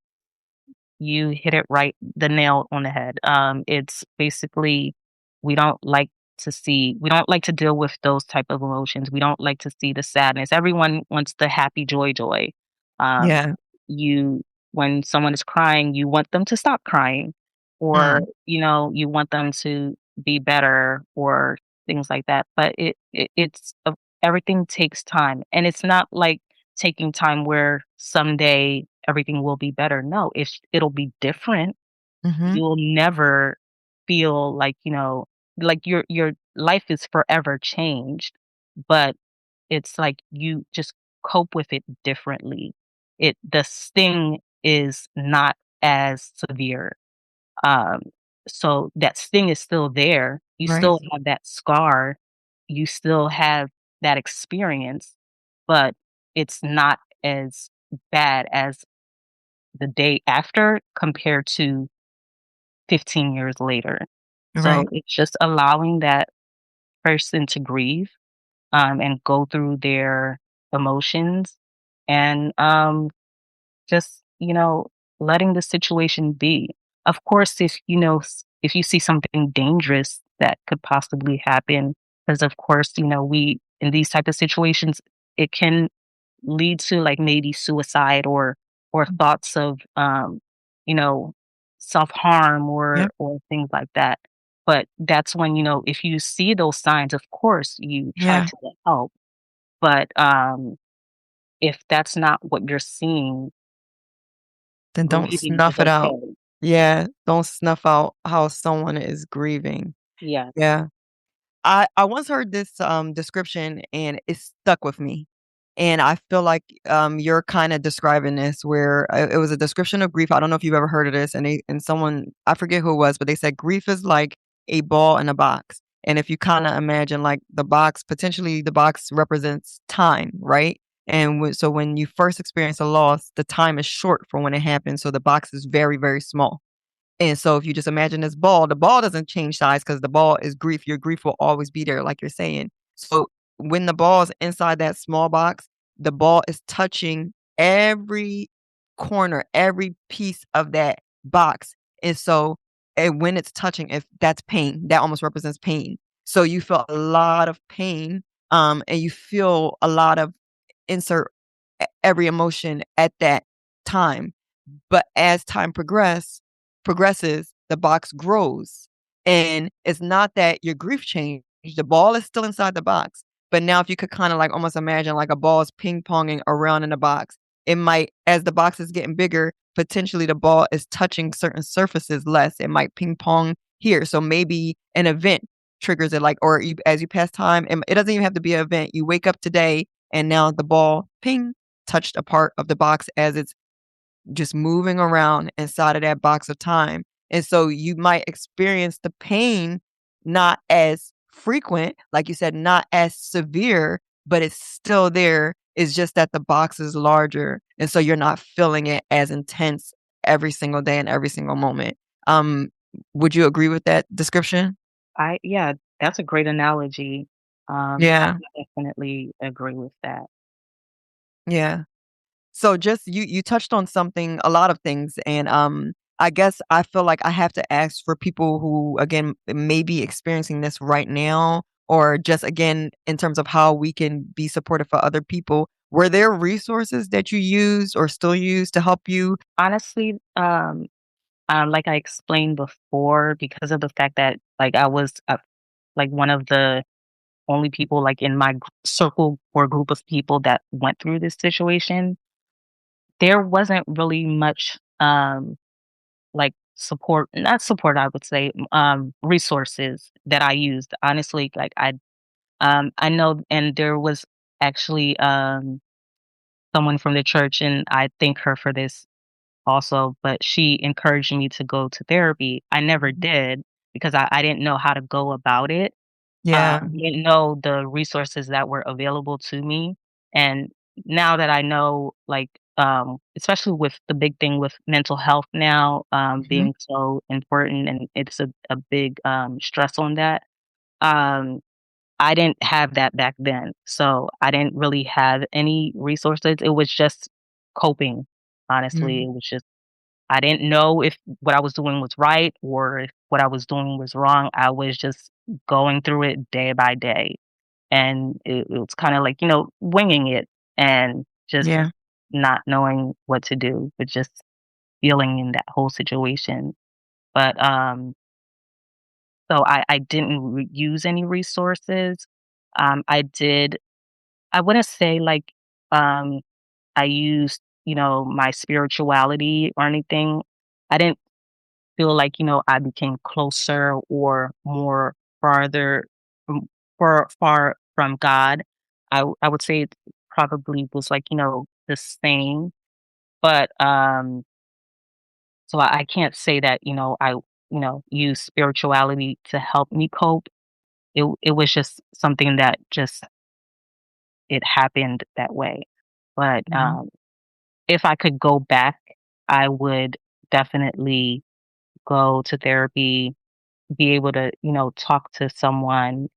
You hit it right, the nail on the head. It's basically we don't like we don't like to deal with those type of emotions. We don't like to see the sadness. Everyone wants the happy joy joy. Um, Yeah. you when someone is crying, you want them to stop crying, or Mm, you want them to be better or things like that. But everything takes time, and it's not like taking time where someday everything will be better. No, it'll be different. hmm You'll never feel like, like your life is forever changed, but it's like you just cope with it differently. The sting is not as severe. Um, so that sting is still there. You Right. still have that scar. You still have that experience, but it's not as bad as the day after compared to 15 years later. So Right. it's just allowing that person to grieve, and go through their emotions and just, letting the situation be. Of course, if you see something dangerous that could possibly happen, because of course, we in these type of situations, it can lead to like maybe suicide or thoughts of you know self-harm Yep. or things like that. But that's when, if you see those signs, of course you try Yeah. to get help. But if that's not what you're seeing, Then don't grieving is snuff it out. okay. Yeah. Don't snuff out how someone is grieving. Yes. Yeah. I once heard this description and it stuck with me. And I feel like you're kind of describing this where it was a description of grief. I don't know if you've ever heard of this. And someone, I forget who it was, but they said grief is like a ball in a box. And if you kind of imagine like the box, potentially the box represents time, right? And so when you first experience a loss, the time is short for when it happens. So the box is very, very small. And so if you just imagine this ball, the ball doesn't change size because the ball is grief. Your grief will always be there, like you're saying. So when the ball is inside that small box, the ball is touching every corner, every piece of that box. And so and when it's touching, if that's pain, that almost represents pain. So you feel a lot of pain, and you feel a lot of insert every emotion at that time. But as time progresses, the box grows. And it's not that your grief changed. The ball is still inside the box. But now if you could kind of like almost imagine like a ball is ping-ponging around in the box, it might, as the box is getting bigger, potentially the ball is touching certain surfaces less. It might ping pong here. So maybe an event triggers it like, or as you pass time, and it doesn't even have to be an event. You wake up today and now the ball ping touched a part of the box as it's just moving around inside of that box of time. And so you might experience the pain not as frequent, like you said, not as severe, but it's still there. It's just that the box is larger. And so you're not feeling it as intense every single day and every single moment. Um, would you agree with that description? Yeah, that's a great analogy. I Yeah. definitely agree with that. Yeah. So just you touched on something, a lot of things, and I guess I feel like I have to ask for people who again may be experiencing this right now, or just again in terms of how we can be supportive for other people. Were there resources that you used or still use to help you? Honestly, like I explained before, because of the fact that like I was like one of the only people like in my circle or group of people that went through this situation, there wasn't really much like support, not support, I would say, resources that I used. Honestly, like I know, and there was actually someone from the church, and I thank her for this also, but she encouraged me to go to therapy. I never Mhm. did because I didn't know how to go about it. Yeah. Didn't know the resources that were available to me. And now that I know, like, especially with the big thing with mental health now, Mhm. being so important and it's a big stress on that. Um, I didn't have that back then. So I didn't really have any resources. It was just coping, honestly. Mm. It was just I didn't know if what I was doing was right or if what I was doing was wrong. I was just going through it day by day. And it was kind of like, winging it and just Yeah. not knowing what to do, but just feeling in that whole situation. But so I didn't use any resources. I wouldn't say like um, I used, my spirituality or anything. I didn't feel like, I became closer or more farther from far from God. I would say it probably was like, the same. But so I can't say that, I, use spirituality to help me cope. It was just something that just it happened that way. But Mhm. if I could go back, I would definitely go to therapy, be able to, talk to someone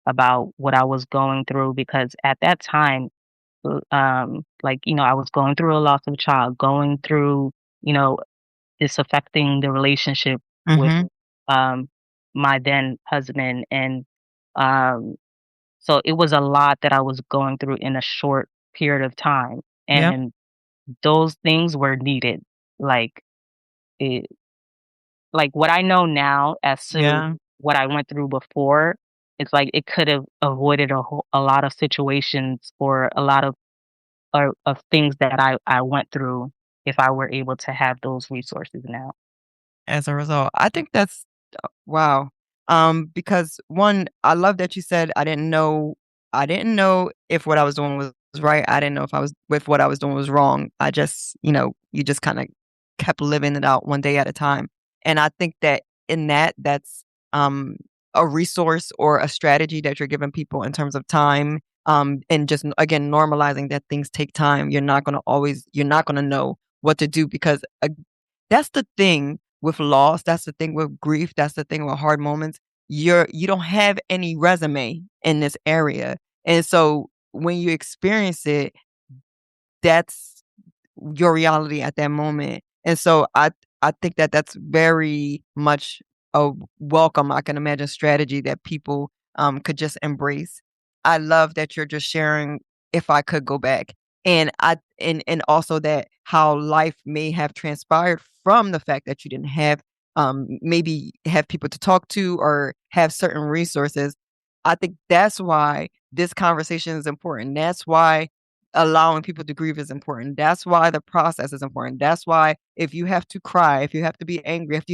about what I was going through because at that time, like, I was going through a loss of a child, going through, you know, this affecting the relationship with Mhm. um my then husband. And um so it was a lot that I was going through in a short period of time. Yep. And those things were needed. Like it like, what I know now as to Yeah. what I went through before, it's like it could have avoided a lot of situations or a lot of things that I went through if I were able to have those resources now. As a result, I think that's wow. Because one, I love that you said I didn't know if what I was doing was right. I didn't know if I was with what I was doing was wrong. I just, you just kind of kept living it out one day at a time. And I think that in that's um a resource or a strategy that you're giving people in terms of time. And just again normalizing that things take time. You're not gonna know what to do because that's the thing with loss, that's the thing with grief, that's the thing with hard moments. You don't have any resume in this area. And so when you experience it, that's your reality at that moment. And so I think that that's very much a welcome, I can imagine, strategy that people could just embrace. I love that you're just sharing if I could go back. And also that how life may have transpired from the fact that you didn't have maybe have people to talk to or have certain resources. I think that's why this conversation is important. That's why allowing people to grieve is important. That's why the process is important. That's why if you have to cry, if you have to be angry, if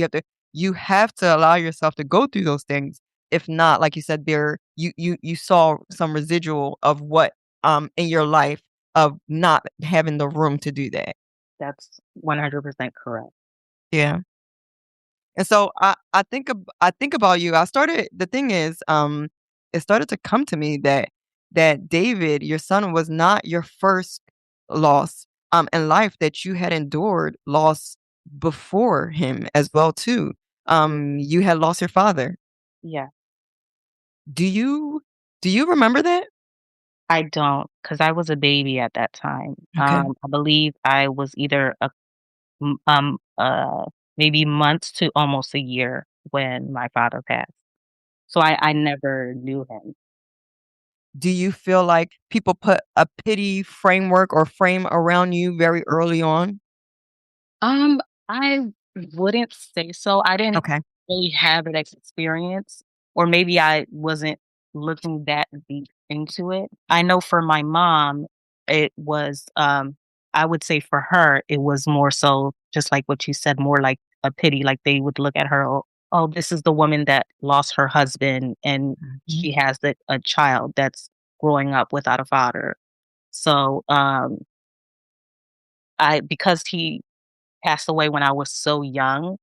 you have to allow yourself to go through those things. If not, like you said, you saw some residual of what in your life of not having the room to do that. That's 100% correct. Yeah. And so I think about you. I started the thing is, it started to come to me that David, your son, was not your first loss in life, that you had endured loss before him as well too. Yeah. You had lost your father. Yeah. Do you remember that? I don't, because I was a baby at that time. Okay. I believe I was either m maybe months to almost a year when my father passed. So I never knew him. Do you feel like people put a pity framework or frame around you very early on? Um, I wouldn't say so. I didn't Okay. really have that experience, or maybe I wasn't looking that deep into it. I know for my mom, it was, I would say for her, it was more so just like what you said, more like a pity, like, they would look at her, "Oh, oh, this is the woman that lost her husband, and Mhm. she has a child that's growing up without a father." So, I because he passed away when I was so young,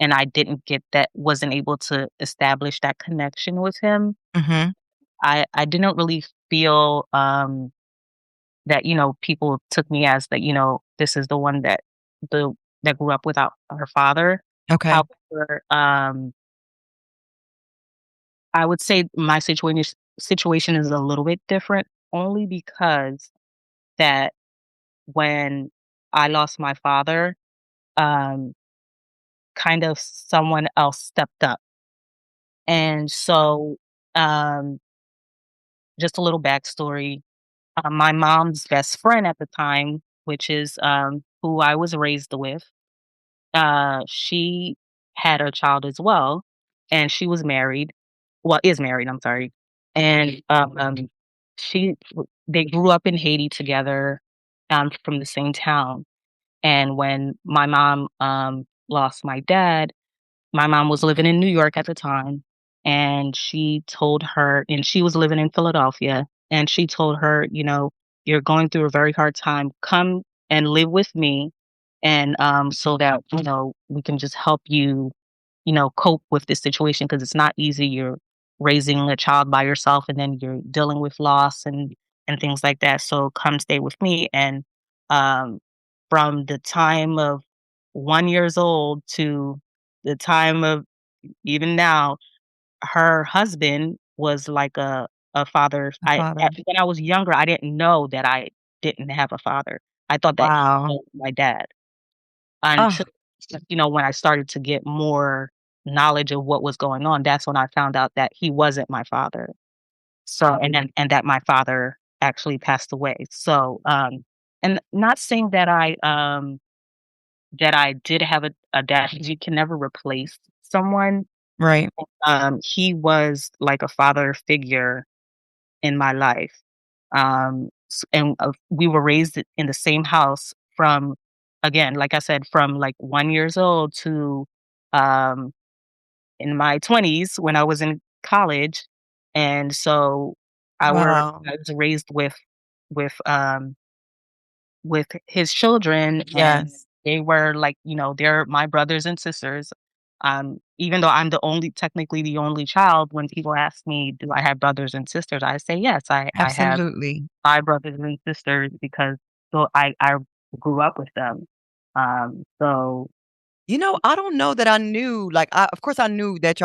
and I didn't get that wasn't able to establish that connection with him, Mhm. I didn't really feel, that, people took me as that, this is the one the that grew up without her father. Okay. However, I would say my situation is a little bit different only because that when I lost my father, um, kind of someone else stepped up. And so, um, just a little backstory. My mom's best friend at the time, which is who I was raised with, she had a child as well, and she was married. Well, is married. I'm sorry, and they grew up in Haiti together, from the same town. And when my mom lost my dad, my mom was living in New York at the time, and she was living in Philadelphia, and she told her, "You're going through a very hard time. Come and live with me, and so that we can just help you, cope with this situation because it's not easy. You're raising a child by yourself, and then you're dealing with loss and things like that. So come stay with me." And um, from the time of 1 years old to the time of even now, her husband was like a father. The father. When I was younger, I didn't know that I didn't have a father. I thought that he Wow. was my dad Oh, until, when I started to get more knowledge of what was going on, that's when I found out that he wasn't my father. So, and that my father actually passed away. So, and not saying that I did have a dad, 'cause you can never replace someone. right. He was like a father figure in my life. And we were raised in the same house from, again, like I said, from like 1 years old to um, in my 20s when I was in college. And so Wow. I was raised with with his children, and Yes. they were like, they're my brothers and sisters. Even though I'm technically the only child, when people ask me, do I have brothers and sisters? I say, yes, I have Absolutely. five brothers and sisters because I grew up with them. So I don't know that I knew, like, of course I knew that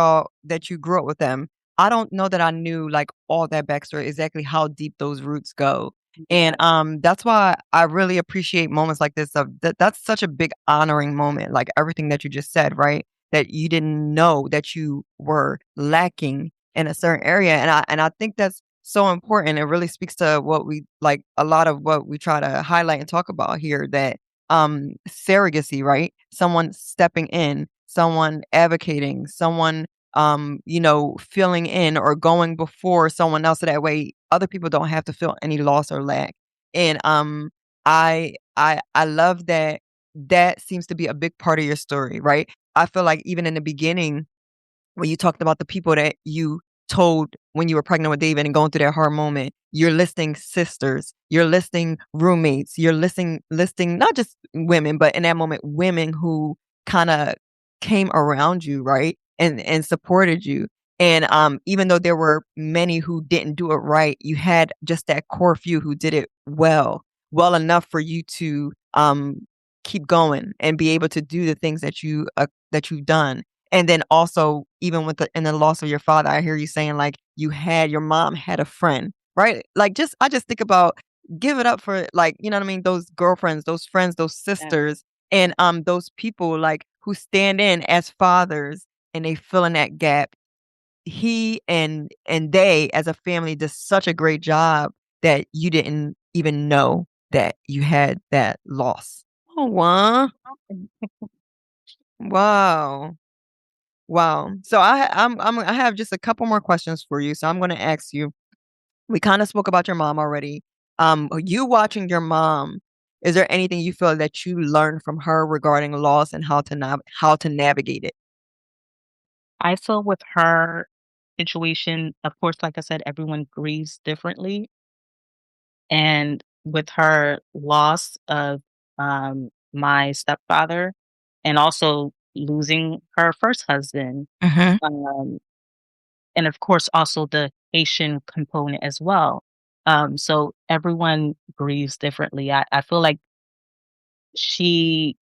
you grew up with them. I don't know that I knew like all that backstory, exactly how deep those roots go. And yeah, that's why I really appreciate moments like this. That's such a big honoring moment, like everything that you just said, right? That you didn't know that you were lacking in a certain area. And I think that's so important. It really speaks to what we like, a lot of what we try to highlight and talk about here, that surrogacy, right? Someone stepping in, someone advocating, someone filling in or going before someone else, so that way other people don't have to feel any loss or lack. And I love that that seems to be a big part of your story, right? I feel like even in the beginning when you talked about the people that you told when you were pregnant with David and going through that hard moment, you're listing sisters, you're listing roommates, you're listing not just women, but in that moment, women who kind of came around you, right? And supported you. And even though there were many who didn't do it right, you had just that core few who did it well enough for you to keep going and be able to do the things that you've done. And then also, even with the loss of your father, I hear you saying like your mom had a friend, right? Like I just think about, give it up for, like, you know what I mean? Those girlfriends, those friends, those yeah, sisters, and those people like who stand in as fathers and they fill in that gap. He and they as a family did such a great job that you didn't even know that you had that loss. Oh, wow. Wow. Wow. So I have just a couple more questions for you. So I'm going to ask you. We kind of spoke about your mom already. You watching your mom Is there anything you feel that you learned from her regarding loss and how to navigate it? I feel with her situation, of course, like I said, everyone grieves differently. And with her loss of my stepfather and also losing her first husband, Mhm. um, and of course, also the Haitian component as well. So everyone grieves differently. I feel like she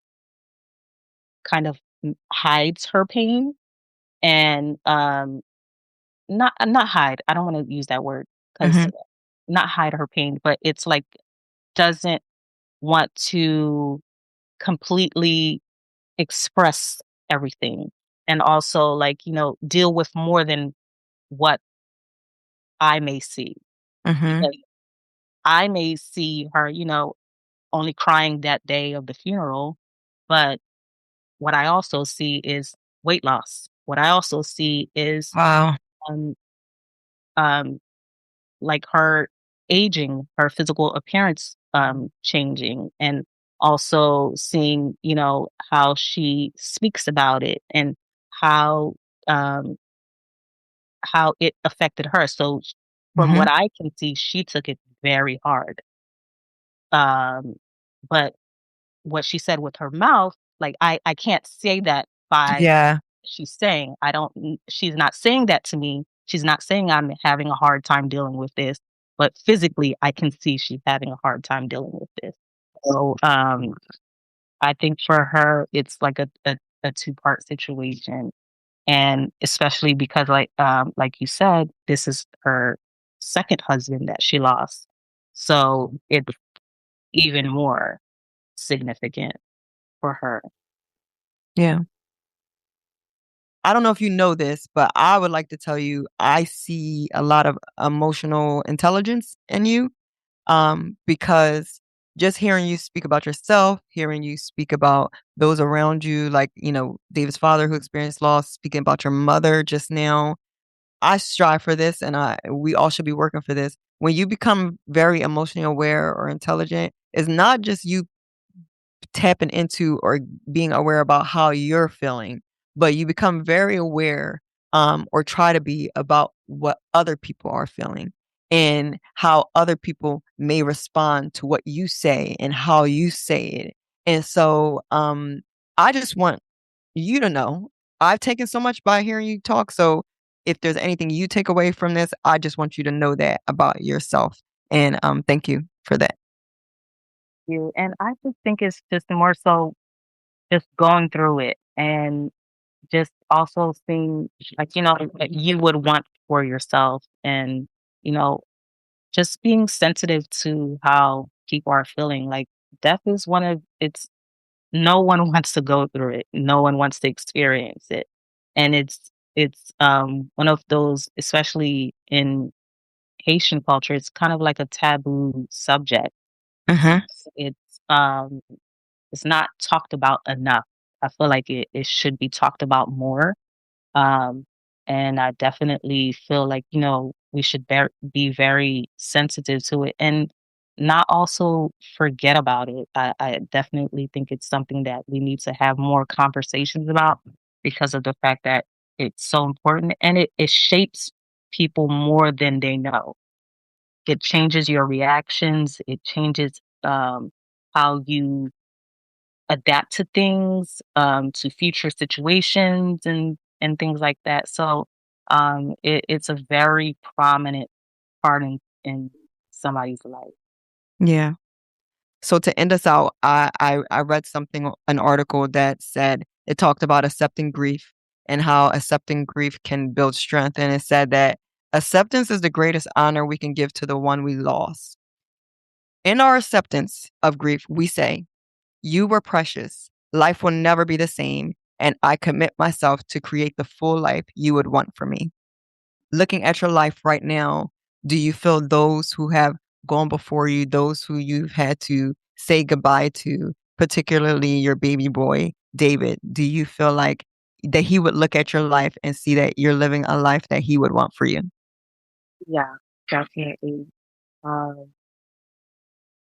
kind of hides her pain and not hide. I don't want to use that word because Mhm. not hide her pain, but it's like doesn't want to completely express everything and also like, deal with more than what I may see Mhm. because I may see her, only crying that day of the funeral, but what I also see is weight loss. What I also see is Wow. um um like her aging, her physical appearance changing and also seeing, how she speaks about it and how um how it affected her. So from Mhm. what I can see, she took it very hard. Um but what she said with her mouth, like I can't say that by Yeah. she's saying. She's not saying that to me. She's not saying I'm having a hard time dealing with this, but physically I can see she's having a hard time dealing with this. So I think for her it's like a two-part situation. And especially because like you said, this is her second husband that she lost. So it's even more significant for her. Yeah. I don't know if you know this, but I would like to tell you I see a lot of emotional intelligence in you. Because just hearing you speak about yourself, hearing you speak about those around you, like, David's father who experienced loss, speaking about your mother just now, I strive for this and we all should be working for this. When you become very emotionally aware or intelligent, it's not just you tapping into or being aware about how you're feeling, but you become very aware or try to be about what other people are feeling and how other people may respond to what you say and how you say it. And so I just want you to know I've taken so much by hearing you talk. So if there's anything you take away from this, I just want you to know that about yourself. And thank you for that. You and I just think it's just more so just going through it and just also seeing like what you would want for yourself and you know just being sensitive to how people are feeling. Like death is one of it's no one wants to go through it. No one wants to experience it. And it's one of those, especially in Haitian culture, it's kind of like a taboo subject. Hmm. It's um it's not talked about enough. I feel like it should be talked about more. Um, and I definitely feel like, we should be very sensitive to it and not also forget about it. I definitely think it's something that we need to have more conversations about because of the fact that it's so important and it shapes people more than they know. It changes your reactions, it changes how you adapt to things, to future situations and things like that. So it's a very prominent part in somebody's life. Yeah. So to end us out, I read something, an article that said it talked about accepting grief and how accepting grief can build strength. And it said that acceptance is the greatest honor we can give to the one we lost. In our acceptance of grief, we say, "You were precious. Life will never be the same. And I commit myself to create the full life you would want for me." Looking at your life right now, do you feel those who have gone before you, those who you've had to say goodbye to, particularly your baby boy, David, do you feel like that he would look at your life and see that you're living a life that he would want for you? Yeah, definitely. Um,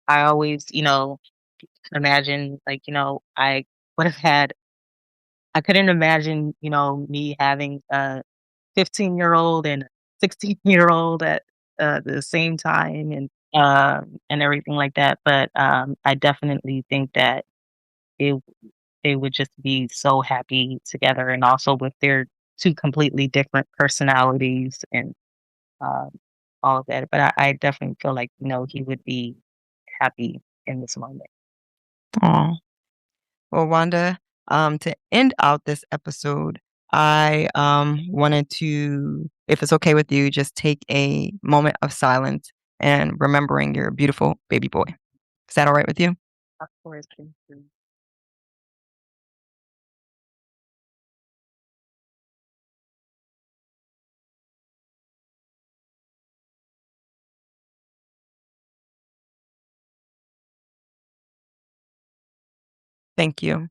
I always, imagine, I would have had I couldn't imagine, me having a 15-year-old and a 16-year-old at, the same time and everything like that, but, I definitely think that it they would just be so happy together and also with their 2 completely different personalities and, um, all of that, but I definitely feel like, he would be happy in this moment. Aw. Well, Wanda, to end out this episode, I wanted to, if it's okay with you, just take a moment of silence and remembering your beautiful baby boy. Is that all right with you? Of course, thank you. Thank you.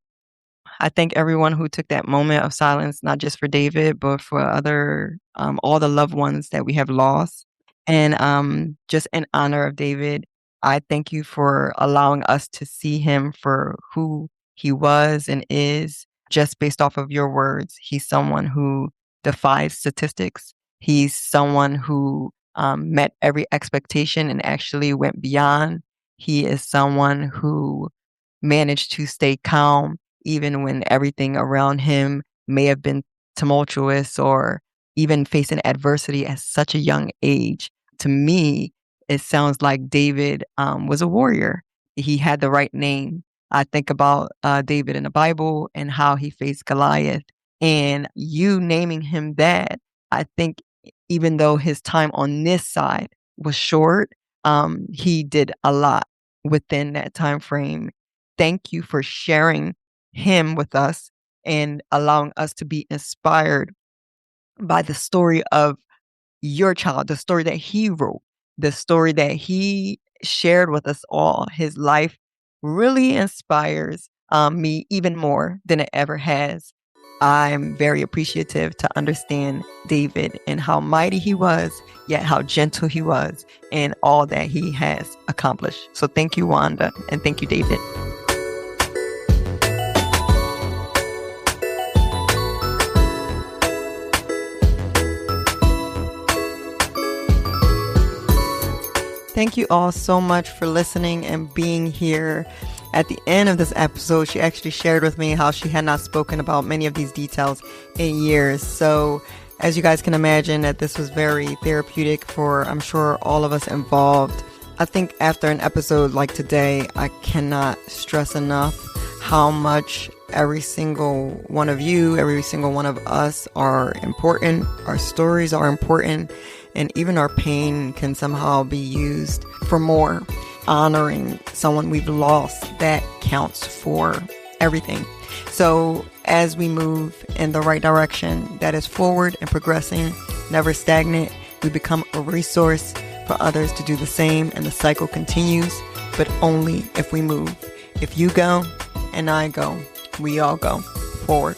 I thank everyone who took that moment of silence, not just for David, but for all the loved ones that we have lost. And just in honor of David, I thank you for allowing us to see him for who he was and is, just based off of your words. He's someone who defies statistics. He's someone who met every expectation and actually went beyond. He is someone who managed to stay calm even when everything around him may have been tumultuous or even facing adversity at such a young age. To me, it sounds like David was a warrior. He had the right name. I think about David in the Bible and how he faced Goliath. And you naming him that, I think even though his time on this side was short, he did a lot within that time frame. Thank you for sharing him with us and allowing us to be inspired by the story of your child, the story that he wrote, the story that he shared with us all. His life really inspires me even more than it ever has. I'm very appreciative to understand David and how mighty he was, yet how gentle he was, and all that he has accomplished. So thank you, Wanda, and thank you, David. Thank you all so much for listening and being here. At the end of this episode, she actually shared with me how she had not spoken about many of these details in years. So as you guys can imagine, that this was very therapeutic for, I'm sure, all of us involved. I think after an episode like today, I cannot stress enough how much every single one of you, every single one of us are important. Our stories are important. And even our pain can somehow be used for more. Honoring someone we've lost, that counts for everything. So as we move in the right direction, that is forward and progressing, never stagnant, we become a resource for others to do the same, and the cycle continues, but only if we move. If you go and I go, we all go forward.